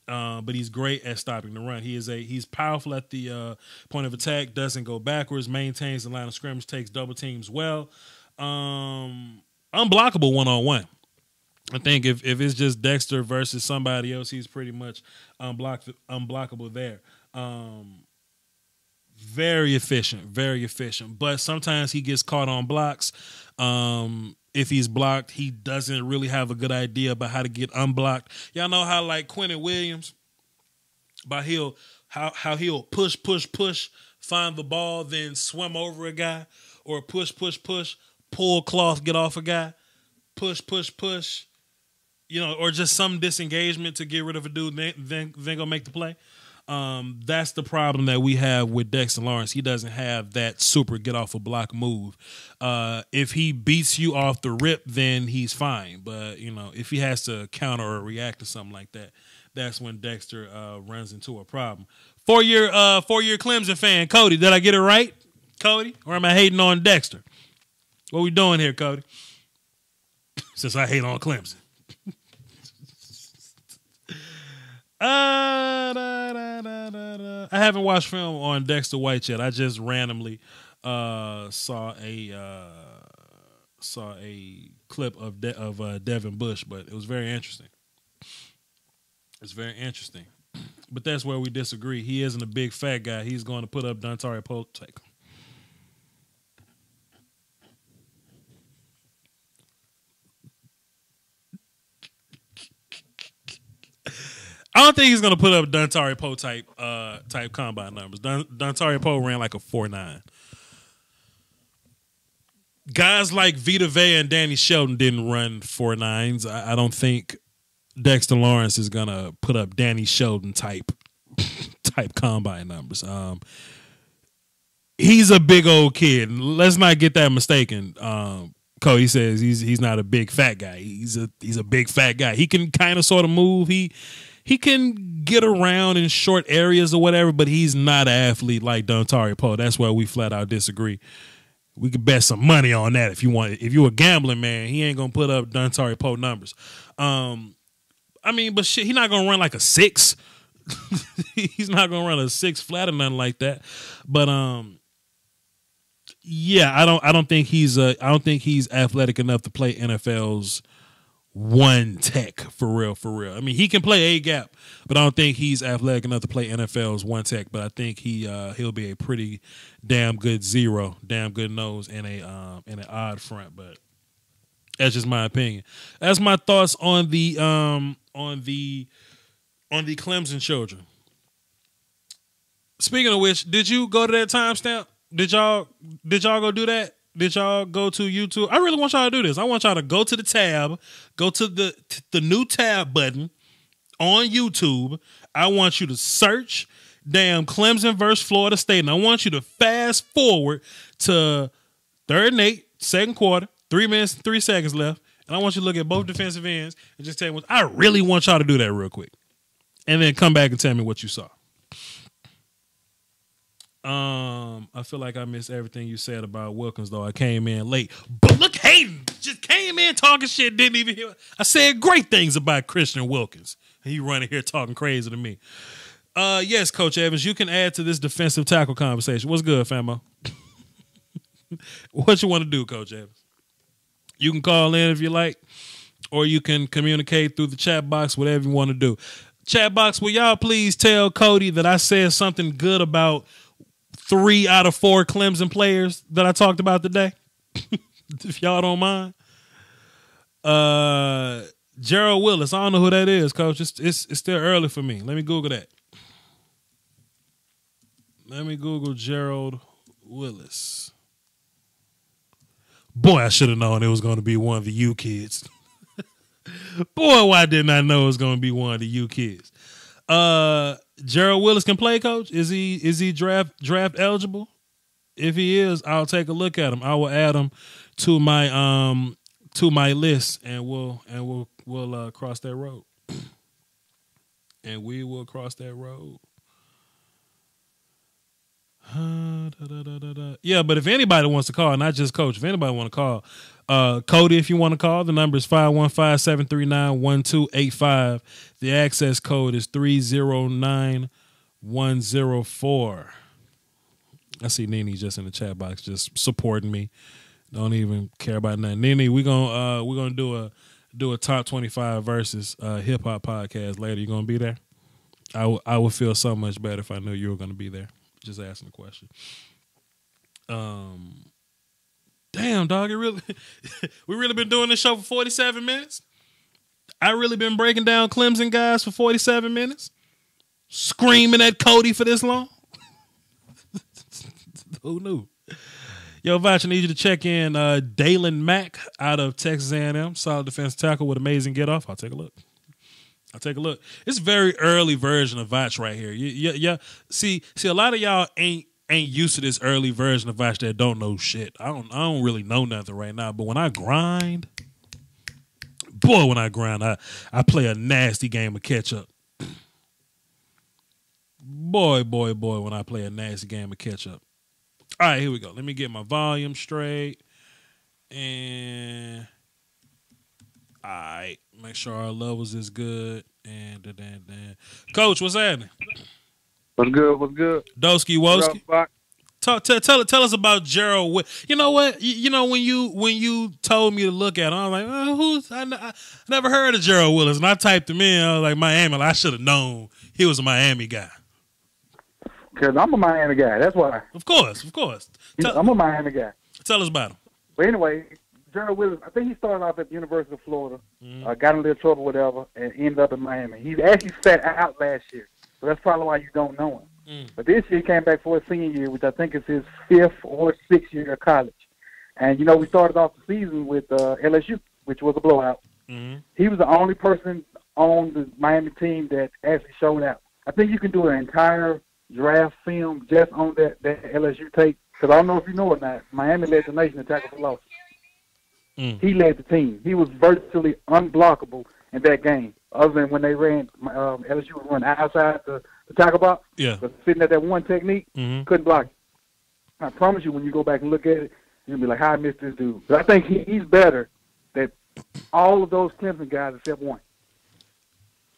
but he's great at stopping the run. He's powerful at the point of attack, doesn't go backwards, maintains the line of scrimmage, takes double teams well, unblockable one-on-one. I think if it's just Dexter versus somebody else, he's pretty much unblockable there. Very efficient. But sometimes he gets caught on blocks. If he's blocked, he doesn't really have a good idea about how to get unblocked. Y'all know how like Quentin Williams, how he'll push, find the ball, then swim over a guy, or push, pull cloth, get off a guy, push, or just some disengagement to get rid of a dude, then go make the play. That's the problem that we have with Dexter Lawrence. He doesn't have that super get off a block move. If he beats you off the rip, then he's fine. But if he has to counter or react to something like that, that's when Dexter runs into a problem. Four-year Clemson fan, Cody. Did I get it right, Cody? Or am I hating on Dexter? What we doing here, Cody? Since I hate on Clemson. I haven't watched film on Dexter White yet. I just randomly saw saw a clip of Devin Bush, but it was very interesting. It's very interesting. But that's where we disagree. He isn't a big fat guy. He's going to put up Dontari Poe. I don't think he's going to put up Dontari Poe type combine numbers. Dontari Poe ran like a 4.9. Guys like Vita Vea and Danny Shelton didn't run 4.9s. I don't think Dexter Lawrence is going to put up Danny Shelton type combine numbers. He's a big old kid. Let's not get that mistaken. Cody says he's not a big fat guy. He's a big fat guy. He can kind of sort of move. He can get around in short areas or whatever, but he's not an athlete like Dontari Poe. That's where we flat out disagree. We could bet some money on that if you want. If you're a gambling man, he ain't gonna put up Dontari Poe numbers. I mean, but shit, he's not gonna run like a 6. He's not gonna run a 6 flat or nothing like that. But yeah, I don't think he's athletic enough to play NFL's one tech for real. I mean, he can play A gap, but I don't think he's athletic enough to play NFL's one tech. But I think he'll be a pretty damn good zero, damn good nose, and an odd front. But that's just my opinion. That's my thoughts on the Clemson children. Speaking of which, did you go to that timestamp? Did y'all go do that? Did y'all go to YouTube? I really want y'all to do this. I want y'all to go to the tab, go to the new tab button on YouTube. I want you to search damn Clemson versus Florida State. And I want you to fast forward to 3rd and 8, second quarter, 3 minutes, 3 seconds left. And I want you to look at both defensive ends and just tell me what I really want y'all to do that real quick. And then come back and tell me what you saw. I feel like I missed everything you said about Wilkins, though. I came in late. But look, Hayden just came in talking shit, didn't even hear. I said great things about Christian Wilkins. He running here talking crazy to me. Yes, Coach Evans, you can add to this defensive tackle conversation. What's good, famo? What you want to do, Coach Evans? You can call in if you like, or you can communicate through the chat box, whatever you want to do. Chat box, will y'all please tell Cody that I said something good about 3 out of 4 Clemson players that I talked about today? If y'all don't mind. Gerald Willis. I don't know who that is, Coach. It's still early for me. Let me Google that. Let me Google Gerald Willis. Boy, I should have known it was going to be one of the U kids. Boy, why didn't I know it was going to be one of the U kids? Gerald Willis can play, Coach? Is he draft eligible? If he is, I'll take a look at him. I will add him to my list, and we'll cross that road. And we will cross that road. Yeah, but if anybody wants to call, not just Coach, if anybody want to call, Cody, if you want to call, the number is 515-739-1285. The access code is 309104. I see Nene just in the chat box, just supporting me. Don't even care about nothing. Nene, we're gonna do a top 25 versus hip hop podcast later. You gonna be there? I would feel so much better if I knew you were gonna be there. Just asking the question. Damn, dog, we really been doing this show for 47 minutes? I really been breaking down Clemson guys for 47 minutes? Screaming at Cody for this long? Who knew? Yo, Voch, I need you to check in Dalen Mack out of Texas A&M. Solid defensive tackle with amazing get-off. I'll take a look. It's a very early version of Voch right here. Yeah. See, a lot of y'all ain't used to this early version of Voch that don't know shit. I don't really know nothing right now. But when I grind, I play a nasty game of catch up. Boy, when I play a nasty game of catch up. All right, here we go. Let me get my volume straight. And all right, make sure our levels is good. And Coach, what's happening? What's good? Doski Woski. Tell us about Gerald. You know what? You know when you told me to look at him, I was like, I never heard of Gerald Willis, and I typed him in. I was like, Miami. I should have known he was a Miami guy. Because I'm a Miami guy. That's why. Of course. I'm a Miami guy. Tell us about him. But anyway, Gerald Willis, I think he started off at the University of Florida, got in a little trouble, whatever, and ended up in Miami. He actually sat out last year, so that's probably why you don't know him. But this year he came back for his senior year, which I think is his 5th or 6th year of college. And, we started off the season with LSU, which was a blowout. He was the only person on the Miami team that actually showed out. I think you can do an entire draft film just on that LSU tape, because I don't know if you know or not, Miami led the nation in tackle for loss. He led the team. He was virtually unblockable in that game, other than when they ran, LSU would run outside the tackle box. Yeah. But sitting at that one technique, couldn't block it. I promise you, when you go back and look at it, you'll be like, how I missed this dude. But I think he's better than all of those Clemson guys except one.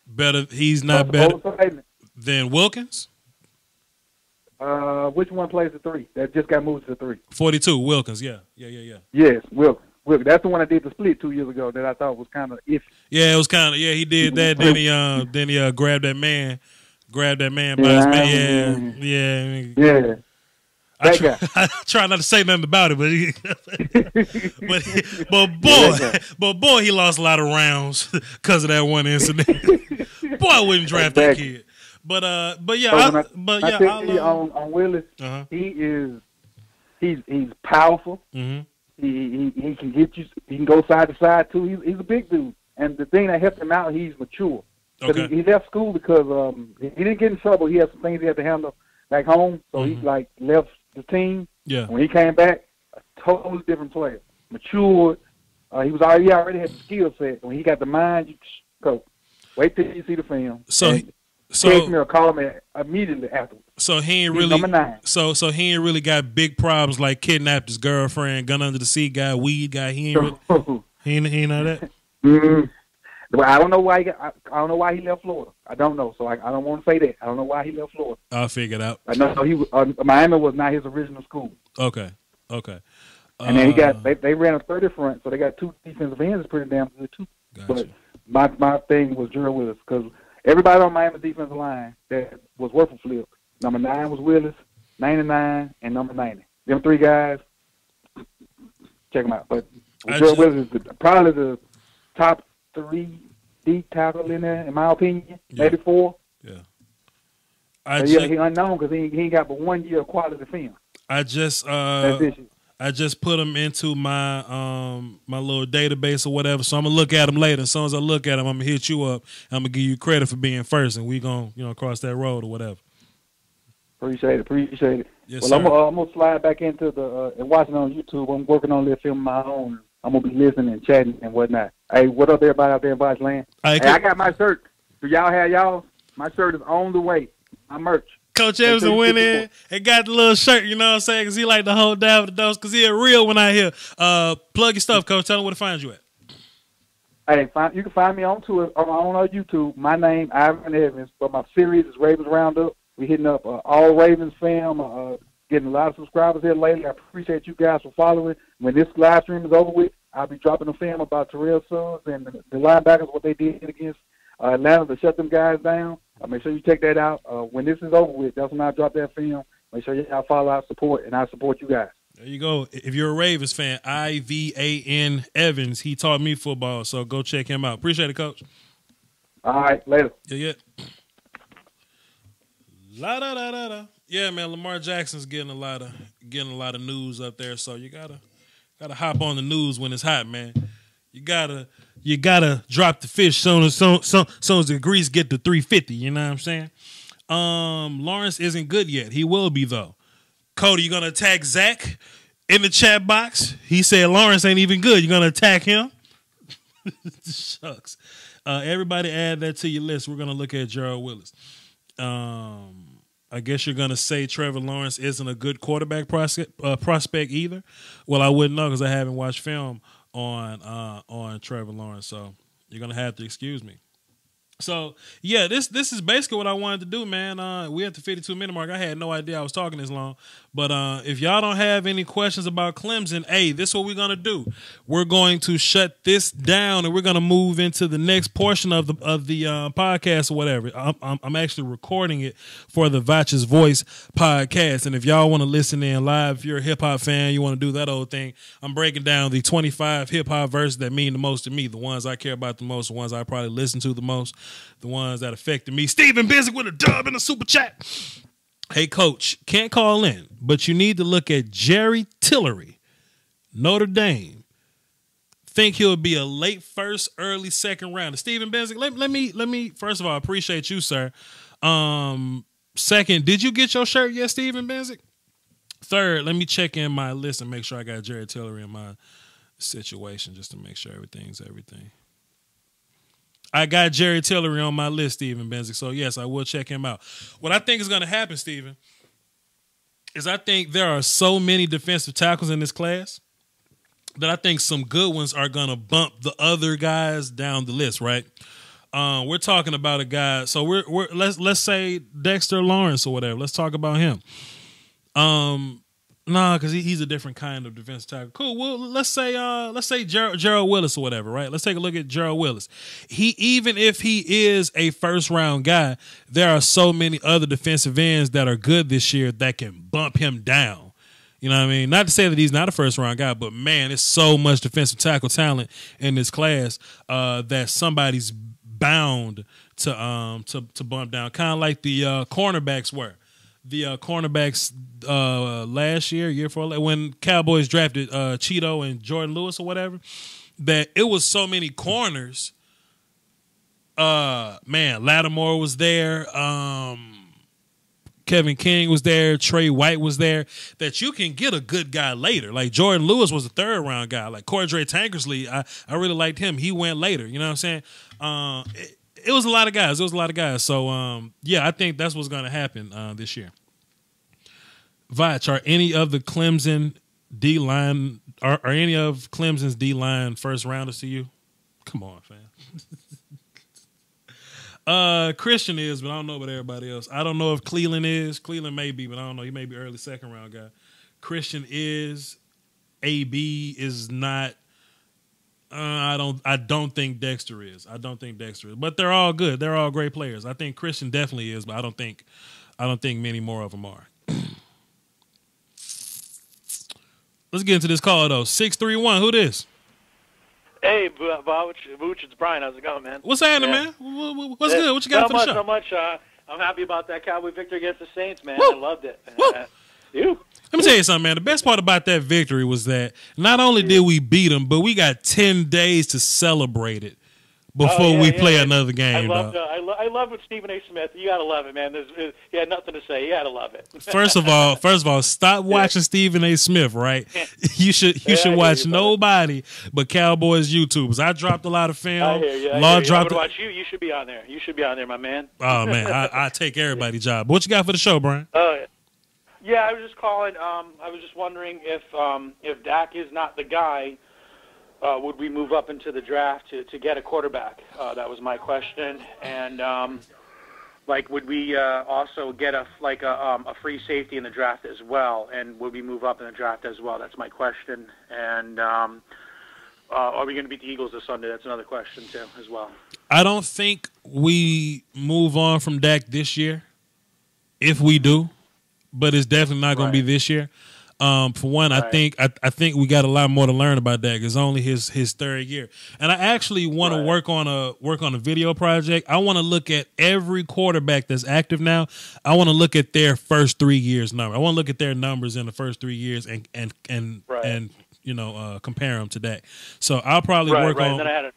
Better? He's not better than Wilkins? Which one plays the 3? That just got moved to the 3. 42, Wilkins, yeah. Yes, Wilkins. That's the one that did the split 2 years ago that I thought was kind of iffy. Yeah, it was kind of, he did that. Then he grabbed that man by his man. Yeah. I try not to say nothing about it, but boy, he lost a lot of rounds because of that one incident. Boy, I wouldn't draft that kid. But yeah, on Willis, he's powerful. He can get you. He can go side to side too. He's a big dude, and the thing that helped him out, he's mature. Okay. He left school because he didn't get in trouble. He had some things he had to handle back home, so he left the team. Yeah. When he came back, a totally different player, matured. He already had the skill set. When he got the mind, you go. Wait till you see the film. Text me or call me immediately afterwards. So he ain't really number 9. So he ain't really got big problems like kidnapped his girlfriend, gun under the seat guy, weed guy. He ain't know that. Well, I don't know why I don't know why he left Florida. I don't know, so I don't want to say that. I don't know why he left Florida. I'll figure it out. I know he Miami was not his original school. Okay. And then they ran a 30 front, so they got 2 defensive ends pretty damn good too. Gotcha. But my thing was Gerald Willis, because everybody on Miami's defensive line that was worth a flip. Number 9 was Willis, 99, and number 90. Them 3 guys, check them out. But Gerald Willis is probably the top 3 deep tackle in there, in my opinion. Maybe 4. Yeah. He unknown because he ain't got but 1 year of quality film. I just put him into my my little database or whatever, so I'm gonna look at him later. As soon as I look at him, I'm gonna hit you up. I'm gonna give you credit for being first, and we gonna cross that road or whatever. Appreciate it. Yes, well, sir. I'm gonna slide back into the and watching on YouTube. I'm working on this film of my own. I'm gonna be listening and chatting and whatnot. Hey, what up, everybody out there in Voch land? Hey, I got my shirt. Do y'all have y'all? My shirt is on the way. My merch. Coach Emerson went in and got the little shirt, you know what I'm saying? Because he like to hold down with the dose because he a real one out here. Plug your stuff, Coach. Tell them where to find you at. Hey, you can find me on YouTube. My name, Ivan Evans, but my series is Ravens Roundup. We're hitting up all Ravens film, getting a lot of subscribers here lately. I appreciate you guys for following. When this live stream is over with, I'll be dropping a film about Terrell Suggs and the linebackers, what they did against Atlanta to shut them guys down. Make sure you check that out. When this is over with, that's when I drop that film. Make sure y'all follow our support, and I support you guys. There you go. If you're a Ravens fan, Ivan Evans, he taught me football, so go check him out. Appreciate it, Coach. All right, later. Yeah. La-da-da-da-da. Yeah, man, Lamar Jackson's getting a lot of news up there, so you gotta hop on the news when it's hot, man. You gotta drop the fish soon as the grease get to 350. You know what I'm saying? Lawrence isn't good yet. He will be though. Cody, you gonna attack Zach in the chat box? He said Lawrence ain't even good. You gonna attack him? Shucks. Everybody add that to your list. We're gonna look at Gerald Willis. I guess you're gonna say Trevor Lawrence isn't a good quarterback prospect either. Well, I wouldn't know because I haven't watched film on Trevor Lawrence, so you're gonna have to excuse me. So yeah, this is basically what I wanted to do, man. We at the 52-minute mark. I had no idea I was talking this long, but if y'all don't have any questions about Clemson, hey, this is what we're gonna do. We're going to shut this down, and we're gonna move into the next portion of the podcast or whatever. I'm actually recording it for the Voch's Voice podcast, and if y'all want to listen in live, if you're a hip hop fan, you want to do that old thing. I'm breaking down the 25 hip hop verses that mean the most to me, the ones I care about the most, the ones I probably listen to the most. The ones that affected me. Stephen Benzick with a dub in the super chat. Hey, coach, can't call in, but you need to look at Jerry Tillery, Notre Dame. Think he'll be a late first, early second rounder. Stephen Benzick, let me first of all, appreciate you, sir. Second, did you get your shirt yet, Stephen Benzick? Third, let me check in my list and make sure I got Jerry Tillery in my situation just to make sure everything's everything. I got Jerry Tillery on my list, Stephen Benzick. So, yes, I will check him out. What I think is going to happen, Stephen, is I think there are so many defensive tackles in this class that I think some good ones are going to bump the other guys down the list, right? We're talking about a guy. So let's say Dexter Lawrence or whatever. Let's talk about him. Nah, because he's a different kind of defensive tackle. Cool. Well, let's say Gerald Willis or whatever, right? Let's take a look at Gerald Willis. Even if he is a first round guy, there are so many other defensive ends that are good this year that can bump him down. You know what I mean? Not to say that he's not a first round guy, but man, there's so much defensive tackle talent in this class that somebody's bound to bump down, kind of like the cornerbacks were. The cornerbacks last year before, when Cowboys drafted Cheeto and Jordan Lewis or whatever, that it was so many corners. Man, Lattimore was there. Kevin King was there. Trey White was there. That you can get a good guy later. Like Jordan Lewis was a third-round guy. Like Cordray Tankersley, I really liked him. He went later. You know what I'm saying? It was a lot of guys. So, yeah, I think that's what's going to happen this year. Voch, are any of the Clemson D-line, are any of Clemson's D-line first rounders to you? Come on, fam. Christian is, but I don't know about everybody else. I don't know if Clelin is. Clelin may be, but I don't know. He may be early second round guy. Christian is. AB is not. I don't think Dexter is. But they're all good. They're all great players. I think Christian definitely is, but I don't think many more of them are. Let's get into this call though. 631. Who this? Hey, Voch, it's Bryant. How's it going, man? What's happening, man? What's good? What you got for the show? Not much. I'm happy about that Cowboy victory against the Saints, man. Woo! I loved it. You? Let me tell you something, man. The best part about that victory was that not only did we beat them, but we got 10 days to celebrate it before we play another game. I love with Stephen A. Smith. You gotta love it, man. He had nothing to say. You gotta love it. First of all, stop watching Stephen A. Smith. Right? You should watch nobody but Cowboys YouTubers. I dropped a lot of film. I hear you. Law dropped. I would watch you. You should be on there. You should be on there, my man. Oh man, I take everybody's job. What you got for the show, Brian? Yeah, I was just calling. I was just wondering if Dak is not the guy, would we move up into the draft to get a quarterback? That was my question. And would we also get a free safety in the draft as well? And would we move up in the draft as well? That's my question. And are we going to beat the Eagles this Sunday? That's another question too, as well. I don't think we move on from Dak this year. If we do. But it's definitely not going to be this year. For one, I think we got a lot more to learn about Dak. It's only his third year, and I actually want to work on a video project. I want to look at every quarterback that's active now. I want to look at their first 3 years number. I want to look at their numbers in the first 3 years and compare them to Dak. So I'll probably work on. Then I had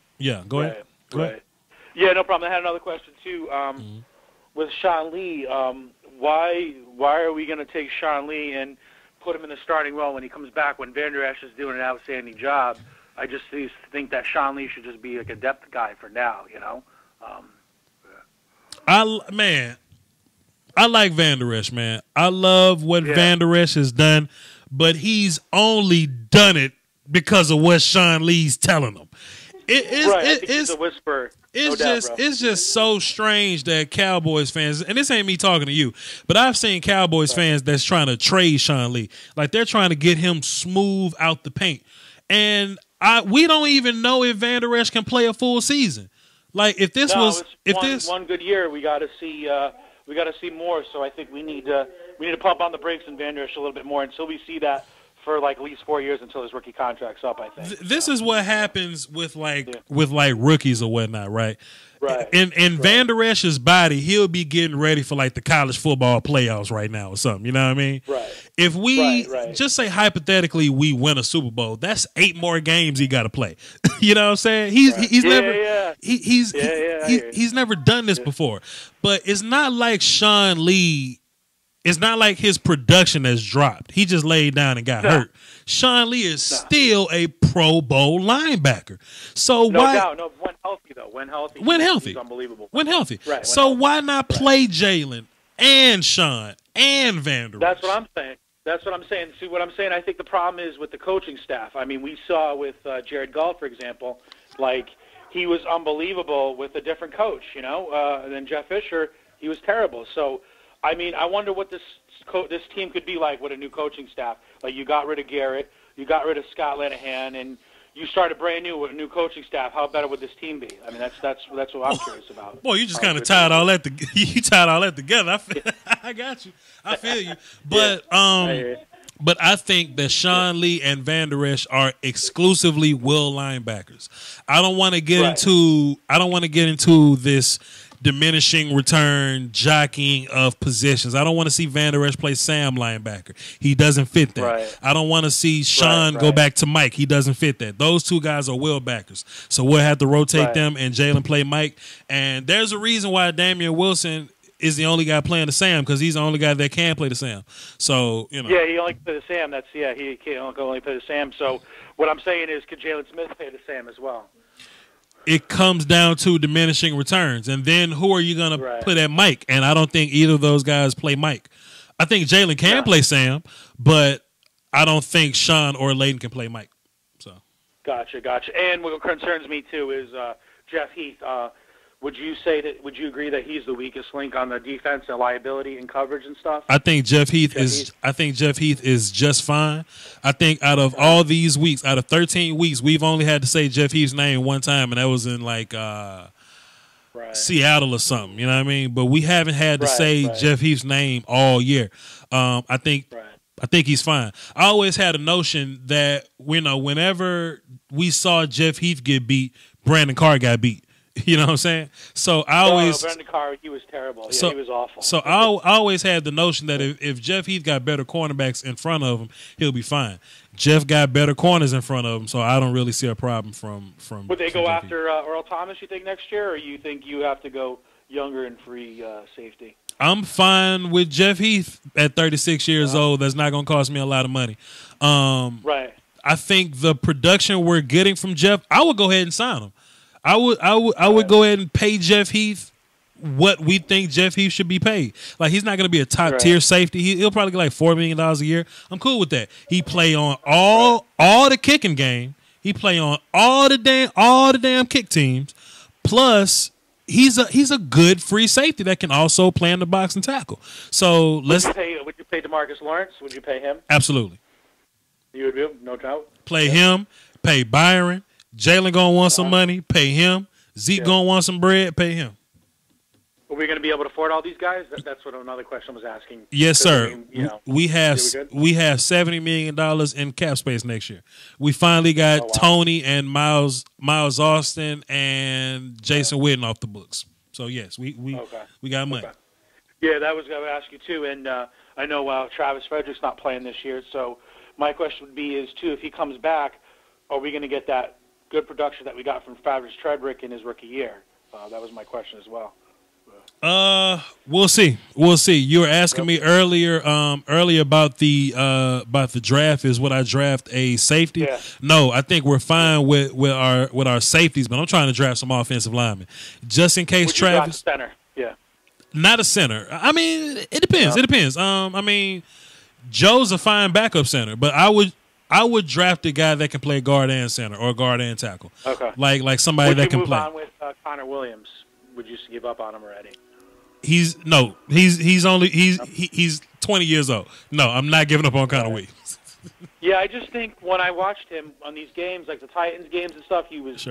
go ahead. Go ahead. Yeah, no problem. I had another question too. With Sean Lee. Why are we going to take Sean Lee and put him in the starting role when he comes back when Van Der Esch is doing an outstanding job? I just think that Sean Lee should just be like a depth guy for now, you know? I like Van Der Esch, man. I love what Van Der Esch has done, but he's only done it because of what Sean Lee's telling him. It's a whisper. It's just so strange that Cowboys fans, and this ain't me talking to you, but I've seen Cowboys fans that's trying to trade Sean Lee. Like they're trying to get him smooth out the paint. And we don't even know if Van Der Esch can play a full season. Like if this one good year, we got to see more. So I think we need to pump on the brakes in Van Der Esch a little bit more until we see that for like at least 4 years until his rookie contract's up. I think this is what happens with rookies or whatnot, right? Right. In Van Der Esch's body, he'll be getting ready for like the college football playoffs right now or something. You know what I mean? Right. If we just say hypothetically we win a Super Bowl, that's 8 more games he got to play. You know what I'm saying? He's never done this before. But it's not like Sean Lee. It's not like his production has dropped. He just laid down and got hurt. Sean Lee is still a Pro Bowl linebacker. So when healthy, when healthy, he's unbelievable. When healthy. Right, so why not play Jalen and Sean and Van Der Esch? That's what I'm saying. See what I'm saying? I think the problem is with the coaching staff. I mean, we saw with Jared Goff, for example, like he was unbelievable with a different coach, and then Jeff Fisher, he was terrible. So, I mean, I wonder what this team could be like with a new coaching staff. Like you got rid of Garrett, you got rid of Scott Linehan, and you started brand new with a new coaching staff. How better would this team be? I mean, that's what I'm curious about. Boy, you just kind of tied all that together. I got you. I feel you. But but I think that Sean Lee and Van Der Esch are exclusively will linebackers. I don't want to get into this diminishing return jockeying of positions. I don't want to see Van Der Esch play Sam linebacker. He doesn't fit that. Right. I don't want to see Sean go back to Mike. He doesn't fit that. Those two guys are will backers. So we'll have to rotate them and Jalen play Mike. And there's a reason why Damian Wilson is the only guy playing the Sam, because he's the only guy that can play the Sam. So, Yeah, he only can play the Sam. He can only play the Sam. So what I'm saying is, could Jalen Smith play the Sam as well? It comes down to diminishing returns. And then who are you going to put at Mike? And I don't think either of those guys play Mike. I think Jalen can play Sam, but I don't think Sean or Layden can play Mike. So, Gotcha. And what concerns me, too, is Jeff Heath. Would you agree that he's the weakest link on the defense and liability and coverage and stuff? I think Jeff Heath is just fine. I think out of all these weeks, out of 13 weeks, we've only had to say Jeff Heath's name one time, and that was in like Seattle or something. You know what I mean? But we haven't had to say Jeff Heath's name all year. I think he's fine. I always had a notion that whenever we saw Jeff Heath get beat, Brandon Carr got beat. You know what I'm saying? So Brandon Carr, he was terrible. Yeah, he was awful. So I always had the notion that if Jeff Heath got better cornerbacks in front of him, he'll be fine. Jeff got better corners in front of him, so I don't really see a problem from. Would they go after Earl Thomas, you think, next year, or you think you have to go younger and free safety? I'm fine with Jeff Heath at 36 years old. That's not going to cost me a lot of money. Right. I think the production we're getting from Jeff, I would go ahead and sign him. I would go ahead and pay Jeff Heath what we think Jeff Heath should be paid. Like, he's not going to be a top tier safety. He'll probably get like $4 million a year. I'm cool with that. He play on all the kicking game. He play on all the damn kick teams. Plus, he's a good free safety that can also play in the box and tackle. So would you pay DeMarcus Lawrence? Would you pay him? Absolutely. You would do, no doubt. Play him. Pay Byron. Jalen gonna want some money, pay him. Zeke gonna want some bread, pay him. Are we gonna be able to afford all these guys? That's what another question was asking. Yes, sir. We have $70 million in cap space next year. We finally got Tony and Miles Austin and Jason Witten off the books. So yes, we got money. Okay. Yeah, that was gonna ask you too. And I know Travis Frederick's not playing this year, so my question would be if he comes back, are we gonna get that good production that we got from Travis Frederick in his rookie year? That was my question as well. We'll see. You were asking me earlier about the draft. Is would I draft a safety? Yeah. No, I think we're fine with our safeties, but I'm trying to draft some offensive linemen just in case Travis. Center. Yeah. Not a center. I mean, it depends. No. It depends. I mean, Joe's a fine backup center, but I would I would draft a guy that can play guard and center or guard and tackle. Okay. Like somebody that can play. Would you move on with Connor Williams? Would you give up on him already? He's 20 years old. No, I'm not giving up on Connor Williams. Yeah, I just think when I watched him on these games, like the Titans games and stuff, he was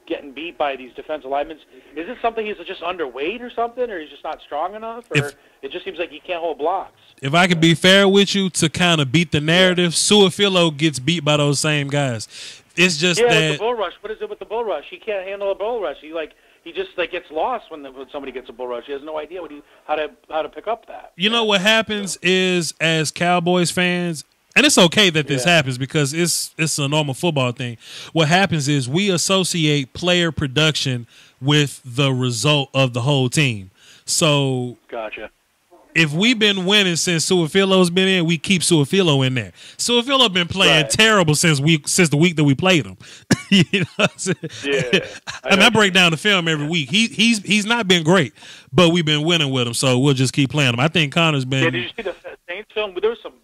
getting beat by these defensive linemen. Is it something he's just underweight or something, or he's just not strong enough, or it just seems like he can't hold blocks? If I could be fair with you to kind of beat the narrative, Su'a-Filo gets beat by those same guys. It's just that with the bull rush. What is it with the bull rush? He can't handle a bull rush. He just gets lost when somebody gets a bull rush. He has no idea how to pick up that. You know what happens is, as Cowboys fans, and it's okay that this happens because it's a normal football thing. What happens is we associate player production with the result of the whole team. So gotcha. If we've been winning since Su'a-Filo's been in, we keep Su'a-Filo in there. Su'a-Filo been playing terrible since the week that we played him. You know what I'm saying? Yeah. I break down the film every week. He's not been great, but we've been winning with him, so we'll just keep playing him. I think Connor's been. Yeah, did you see the Saints film? There was some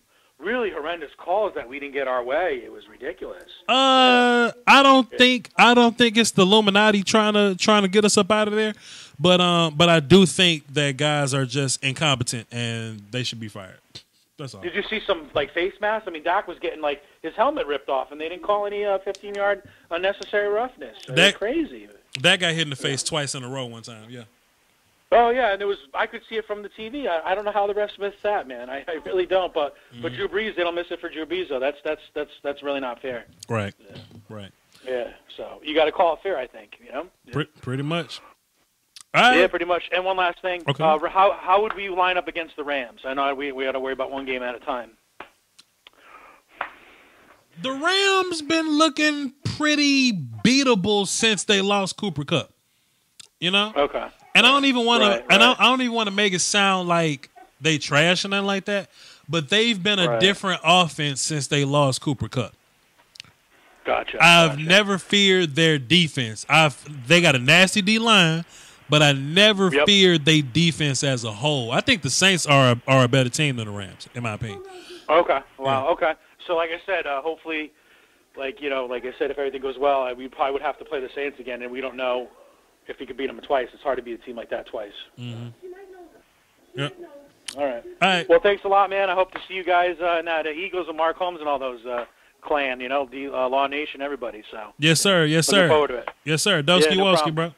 really horrendous calls that we didn't get our way. It was ridiculous. I don't think it's the Illuminati trying to get us up out of there. But I do think that guys are just incompetent and they should be fired. That's all. Did you see some face masks? I mean, Dak was getting his helmet ripped off, and they didn't call any 15-yard unnecessary roughness. That's crazy. That guy hit in the face twice in a row one time. Yeah. Oh yeah, and I could see it from the TV. I don't know how the refs missed that, man. I really don't. But Drew Brees, they don't miss it for Drew Brees though. That's really not fair. Right. Yeah. Right. Yeah. So you got to call it fair, I think. You know. Yeah. Pretty much. Yeah, pretty much. And one last thing. Okay. How would we line up against the Rams? I know we got to worry about one game at a time. The Rams been looking pretty beatable since they lost Cooper Kupp. You know? Okay. And I don't even want to I don't even want to make it sound like they trash or nothing like that, but they've been a different offense since they lost Cooper Kupp. Gotcha. I've never feared their defense. They got a nasty D-line, but I never feared their defense as a whole. I think the Saints are a better team than the Rams, in my opinion. Okay. Wow. Yeah. Okay. So, like I said, hopefully, like I said, if everything goes well, we probably would have to play the Saints again, and we don't know if we could beat them twice. It's hard to beat a team like that twice. Mm-hmm. Yep. All right. Well, thanks a lot, man. I hope to see you guys the Eagles and Mark Holmes and all those clan, Law Nation, everybody. So. Yes, sir. Yes, sir. Looking forward to it. Yes, sir. Doski Woski, bro.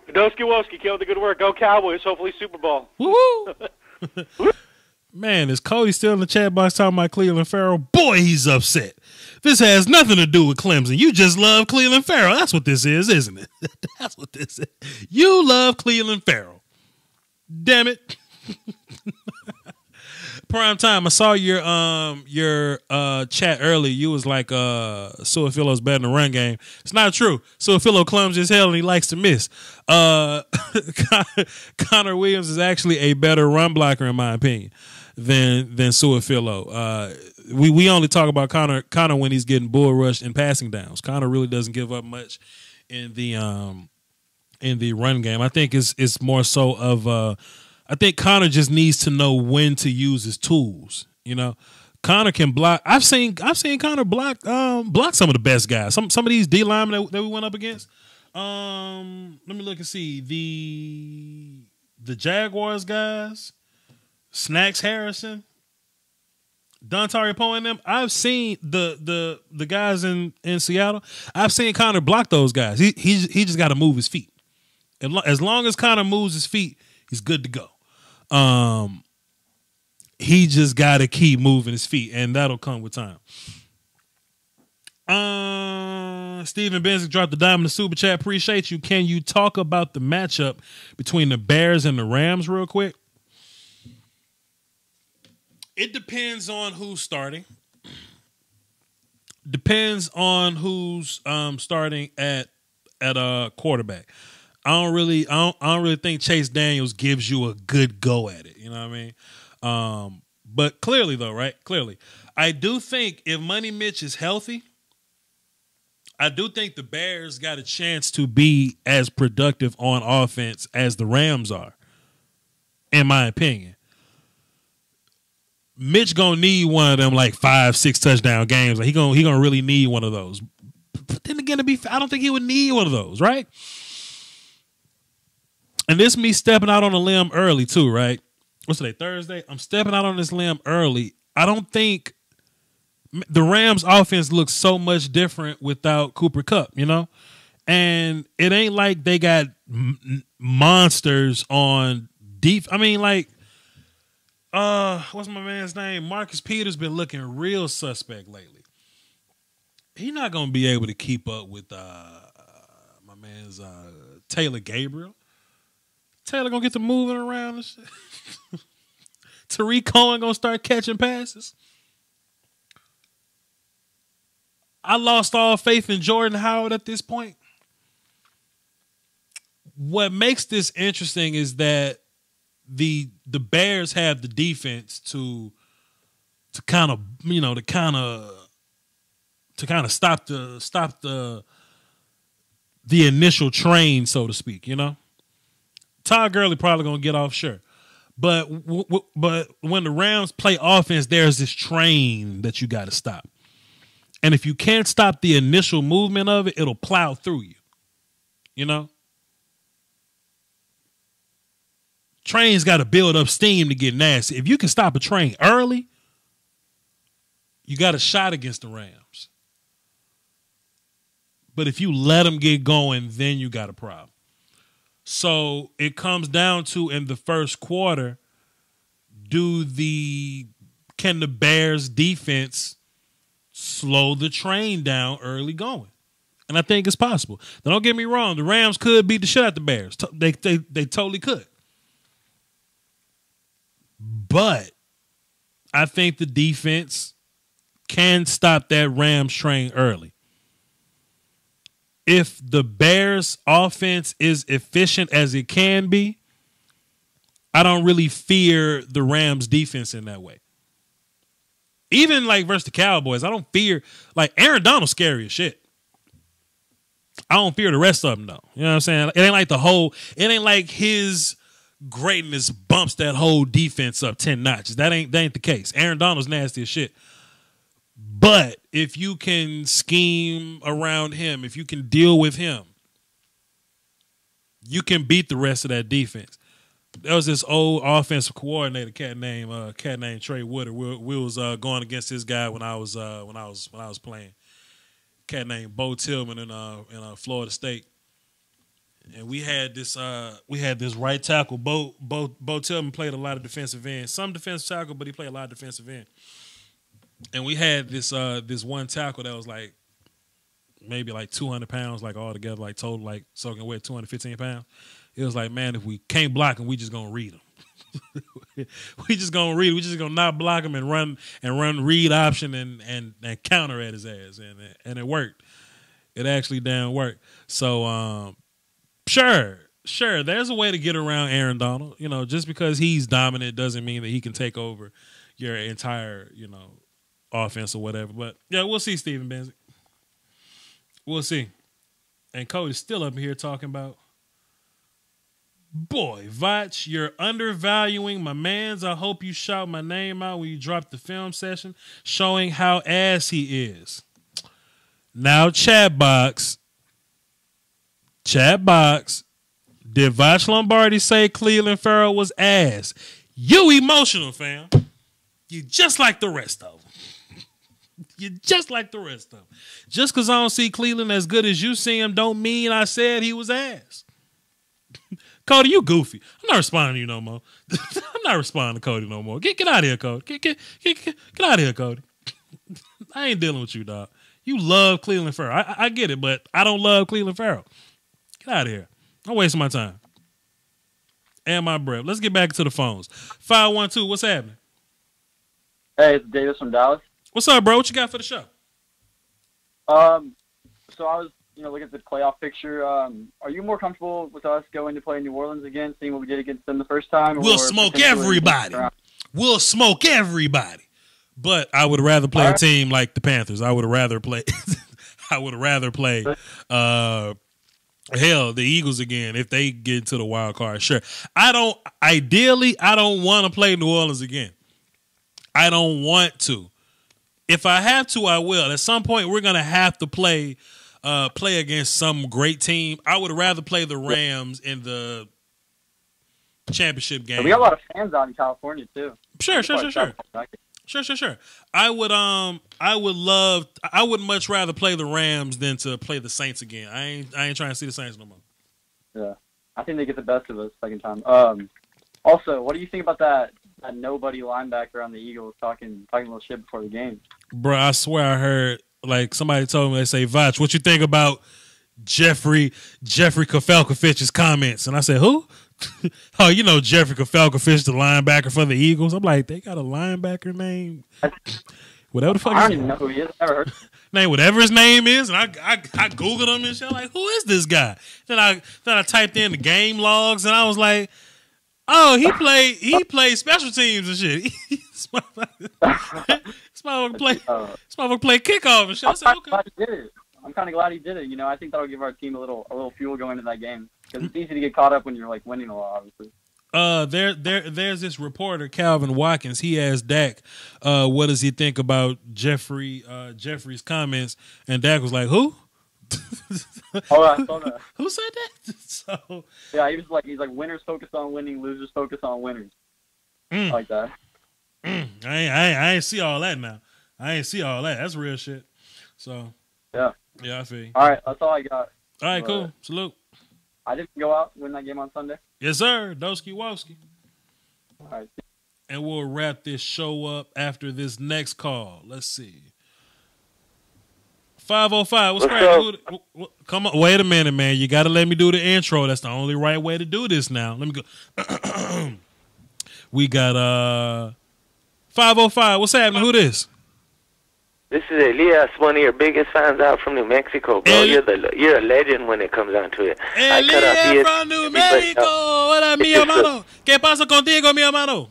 Doski Woski, keep up the good work. Go Cowboys. Hopefully Super Bowl. Woo-hoo. Man, is Cody still in the chat box talking about Clelin Ferrell? Boy, he's upset. This has nothing to do with Clemson. You just love Clelin Ferrell. That's what this is, isn't it? That's what this is. You love Clelin Ferrell. Damn it. Prime time. I saw your chat earlier. You was like Su'a-Filo's better in the run game. It's not true. Su'a-Filo clumsy as hell and he likes to miss. Connor Williams is actually a better run blocker in my opinion than Su'a-Filo. We only talk about Connor when he's getting bull rushed and passing downs. Connor really doesn't give up much in the run game. I think it's more so of I think Connor just needs to know when to use his tools. You know, Connor can block. I've seen Connor block some of the best guys. Some of these D linemen that we went up against. Let me look and see the Jaguars guys, Snacks Harrison, Dontari Poe and them. I've seen the guys in Seattle. I've seen Connor block those guys. He just got to move his feet. As long as Connor moves his feet, he's good to go. He just got to keep moving his feet, and that'll come with time. Steven Benzick dropped the dime in the super chat. Appreciate you. Can you talk about the matchup between the Bears and the Rams real quick? It depends on who's starting. Depends on who's starting at quarterback. I don't really think Chase Daniels gives you a good go at it. You know what I mean? But clearly though, right? Clearly, I do think if Money Mitch is healthy, I do think the Bears got a chance to be as productive on offense as the Rams are, in my opinion. Mitch gonna need one of them like 5-6 touchdown games. Like he gonna really need one of those. But then again, I don't think he would need one of those, right? And this me stepping out on a limb early too, right? What's today? Thursday. I'm stepping out on this limb early. I don't think the Rams offense looks so much different without Cooper Kupp, you know? And it ain't like they got monsters on deep. I mean, like, what's my man's name? Marcus Peters been looking real suspect lately. He's not going to be able to keep up with my man's Taylor Gabriel. Taylor going to get to moving around and shit. Tariq Cohen going to start catching passes. I lost all faith in Jordan Howard at this point. What makes this interesting is that the Bears have the defense to kind of stop the initial train, so to speak. You know, Todd Gurley probably gonna get off, sure, but when the Rams play offense, there's this train that you got to stop, and if you can't stop the initial movement of it, it'll plow through you. You know. Trains got to build up steam to get nasty. If you can stop a train early, you got a shot against the Rams. But if you let them get going, then you got a problem. So it comes down to, in the first quarter, can the Bears defense slow the train down early going? And I think it's possible. Now, don't get me wrong. The Rams could beat the shit out the Bears. They totally could. But I think the defense can stop that Rams train early. If the Bears offense is efficient as it can be, I don't really fear the Rams defense in that way. Even like versus the Cowboys, I don't fear, like, Aaron Donald's scary as shit. I don't fear the rest of them though. You know what I'm saying? It ain't like his greatness bumps that whole defense up 10 notches. That ain't the case. Aaron Donald's nasty as shit. But if you can scheme around him, if you can deal with him, you can beat the rest of that defense. There was this old offensive coordinator cat named Trey Woodard. We was going against this guy when I was playing. Cat named Bo Tillman in Florida State. And we had this right tackle. Bo Tillman played a lot of defensive end. Some defensive tackle, but he played a lot of defensive end. And we had this one tackle that was like maybe like 200 pounds, like all together, like total, like soaking wet, 215 pounds. It was like, man, if we can't block him, we just gonna read him. we just gonna read. We just gonna not block him and run read option and counter at his ass, and it worked. It actually damn worked. So sure. There's a way to get around Aaron Donald. You know, just because he's dominant doesn't mean that he can take over your entire, offense or whatever. But yeah, we'll see, Steven Benzik. We'll see. And Cody's still up here talking about, boy, Voch, you're undervaluing my mans. I hope you shout my name out when you drop the film session, showing how ass he is. Now, chat box, did Voch Lombardi say Clelin Ferrell was ass? You emotional, fam. You just like the rest of them. You just like the rest of them. Just because I don't see Clelin as good as you see him don't mean I said he was ass. Cody, you goofy. I'm not responding to you no more. I'm not responding to Cody no more. Get out of here, Cody. Get out of here, Cody. I ain't dealing with you, dog. You love Clelin Ferrell. I get it, but I don't love Clelin Ferrell. Get out of here. I'm wasting my time. And my breath. Let's get back to the phones. 512, what's happening? Hey, it's Davis from Dallas. What's up, bro? What you got for the show? So I was, looking at the playoff picture. Are you more comfortable with us going to play New Orleans again, seeing what we did against them the first time? We'll smoke everybody. We'll smoke everybody. But I would rather play a team like the Panthers. I would rather play. Hell, the Eagles again if they get into the wild card. Sure. I don't want to play New Orleans again. I don't want to. If I have to, I will. At some point, we're gonna have to play against some great team. I would rather play the Rams in the championship game. We got a lot of fans out in California too. Sure. I would much rather play the Rams than to play the Saints again. I ain't trying to see the Saints no more. Yeah, I think they get the best of us second time. Also, what do you think about that nobody linebacker on the Eagles talking a little shit before the game? Bro, I swear I heard like somebody told me, they say, Voch, what you think about Jeffrey Kefalkovich's comments? And I said, who? Oh, you know Jeffrey Kefalkovich, the linebacker for the Eagles. I'm like, they got a linebacker name? Whatever the fuck. I don't even know who he is. Never heard. Name whatever his name is, and I googled him and shit. Like, who is this guy? Then I typed in the game logs, and I was like, oh, he played special teams and shit. This motherfucker play kickoff and shit. I said, okay. I'm kind of glad he did it. You know, I think that'll give our team a little fuel going into that game because it's easy to get caught up when you're like winning a lot, obviously. There's this reporter, Calvin Watkins. He asked Dak, what does he think about Jeffrey's comments, and Dak was like, who? Oh, I saw that. Who said that? So yeah, he's like winners focus on winning, losers focus on winners. Like that. I ain't see all that now. I ain't see all that. That's real shit. So yeah, I feel you. All right, that's all I got. All right, cool. Salute. I didn't go out win that game on Sunday. Yes, sir. Doski Woski. All right. And we'll wrap this show up after this next call. Let's see. 505. What's cracking? Come on. Wait a minute, man. You got to let me do the intro. That's the only right way to do this now. Let me go. We got 505. What's happening? Who this? This is Elias, one of your biggest fans out from New Mexico, bro. You're a legend when it comes down to it. Elias from New Mexico. Hola, mi hermano. ¿Qué pasa contigo, mi hermano?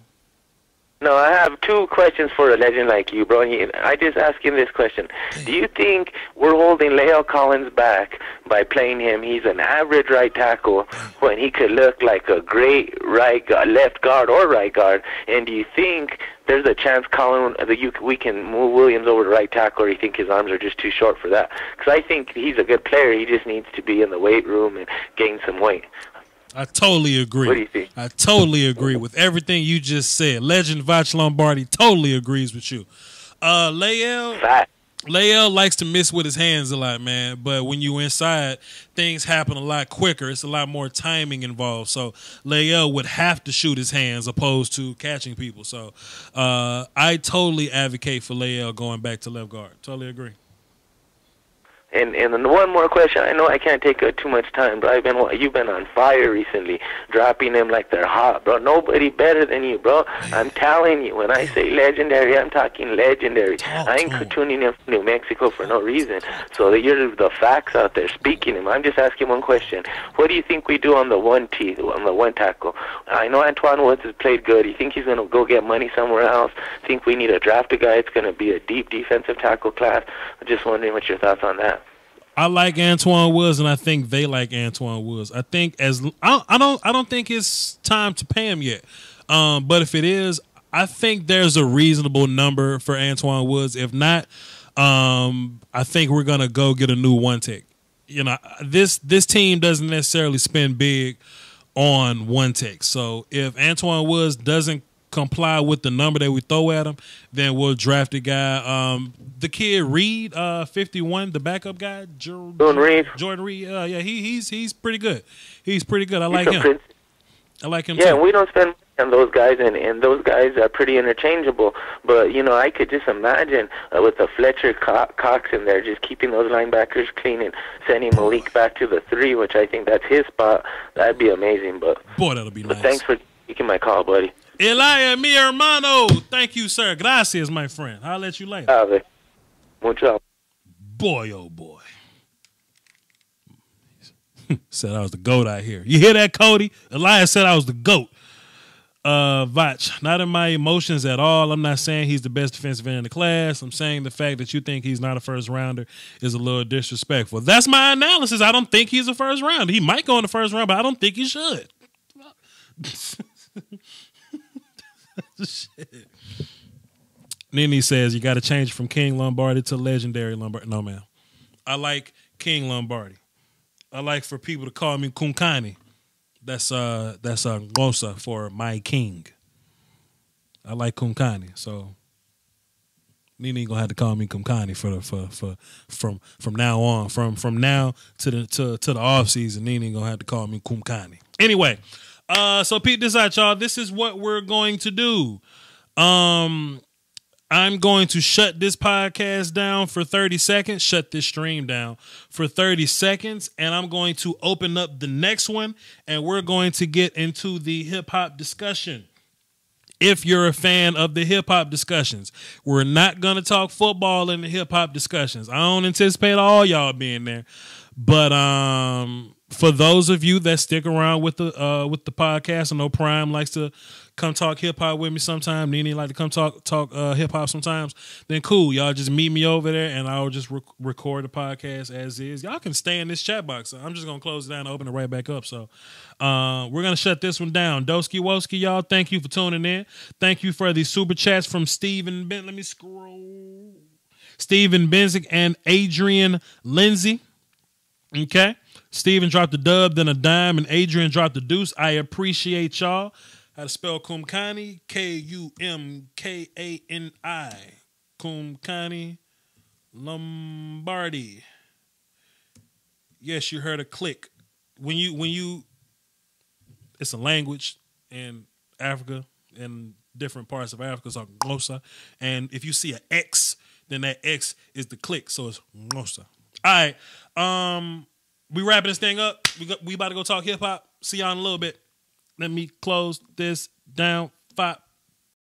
No, I have two questions for a legend like you, bro. I just ask him this question. Do you think we're holding La'el Collins back by playing him? He's an average right tackle when he could look like a great left guard or right guard. And do you think there's a chance we can move Williams over to right tackle, or do you think his arms are just too short for that? Because I think he's a good player. He just needs to be in the weight room and gain some weight. I totally agree. What do you think? I totally agree with everything you just said. Legend Voch Lombardi totally agrees with you. La'el likes to miss with his hands a lot, man. But when you inside, things happen a lot quicker. It's a lot more timing involved. So La'el would have to shoot his hands opposed to catching people. So I totally advocate for La'el going back to left guard. Totally agree. And one more question. I know I can't take too much time, but you've been on fire recently, dropping them like they're hot, bro. Nobody better than you, bro. I'm telling you, when I say legendary, I'm talking legendary. I ain't tuning in from New Mexico for no reason. So you're the facts out there speaking them. I'm just asking one question. What do you think we do on the one tackle? I know Antoine Woods has played good. You think he's going to go get money somewhere else? Think we need to draft a guy? It's going to be a deep defensive tackle class. I'm just wondering what your thoughts on that. I like Antoine Woods, and I think they like Antoine Woods. I think I don't think it's time to pay him yet. But if it is, I think there's a reasonable number for Antoine Woods. If not, I think we're gonna go get a new one tech. You know, this team doesn't necessarily spend big on one tech. So if Antoine Woods doesn't comply with the number that we throw at him, then we'll draft a guy. The kid Reed, 51, the backup guy, Jordan Reed. Yeah, he's pretty good. He's pretty good. I like him. I like him. Yeah, too. We don't spend on those guys, and those guys are pretty interchangeable. But you know, I could just imagine with the Fletcher Cox in there, just keeping those linebackers clean and sending Malik back to the 3, which I think that's his spot. That'd be amazing. But boy, that'll be nice. Thanks for taking my call, buddy. Elia, mi hermano. Thank you, sir. Gracias, my friend. I'll let you later. Ave. Mucho. Boy, oh boy. Said I was the GOAT out here. You hear that, Cody? Elias said I was the GOAT. Voch, not in my emotions at all. I'm not saying he's the best defensive end in the class. I'm saying the fact that you think he's not a first rounder is a little disrespectful. That's my analysis. I don't think he's a first rounder. He might go in the first round, but I don't think he should. Shit. Nene says you got to change from King Lombardi to legendary Lombardi. No, ma'am. I like King Lombardi. I like for people to call me Kunkani. That's Ngosa for my king. I like Kunkani, so Nene gonna have to call me Kunkani from now on. From now to the off season, Nene gonna have to call me Kunkani. Anyway, so peep this out, y'all. This is what we're going to do. I'm going to shut this podcast down for 30 seconds, shut this stream down for 30 seconds, and I'm going to open up the next one, and we're going to get into the hip-hop discussion. If you're a fan of the hip-hop discussions, we're not going to talk football in the hip-hop discussions. I don't anticipate all y'all being there, but for those of you that stick around with the podcast, I know Prime likes to come talk hip hop with me sometime. Nene like to come talk hip hop sometimes. Then cool, y'all just meet me over there, and I'll just record the podcast as is. Y'all can stay in this chat box. I'm just gonna close it down and open it right back up. So we're gonna shut this one down. Doski Woski, y'all. Thank you for tuning in. Thank you for the super chats from Steven Ben. Let me scroll. Steven Benzik and Adrian Lindsay. Okay. Steven dropped a dub, then a dime, and Adrian dropped a deuce. I appreciate y'all. How to spell Kumkani? Kumkani. Kumkani Lombardi. Yes, you heard a click. When you it's a language in Africa, in different parts of Africa, it's called Ngosa. And if you see an X, then that X is the click, so it's Ngosa. All right. We wrapping this thing up. We about to go talk hip hop. See y'all in a little bit. Let me close this down. 5.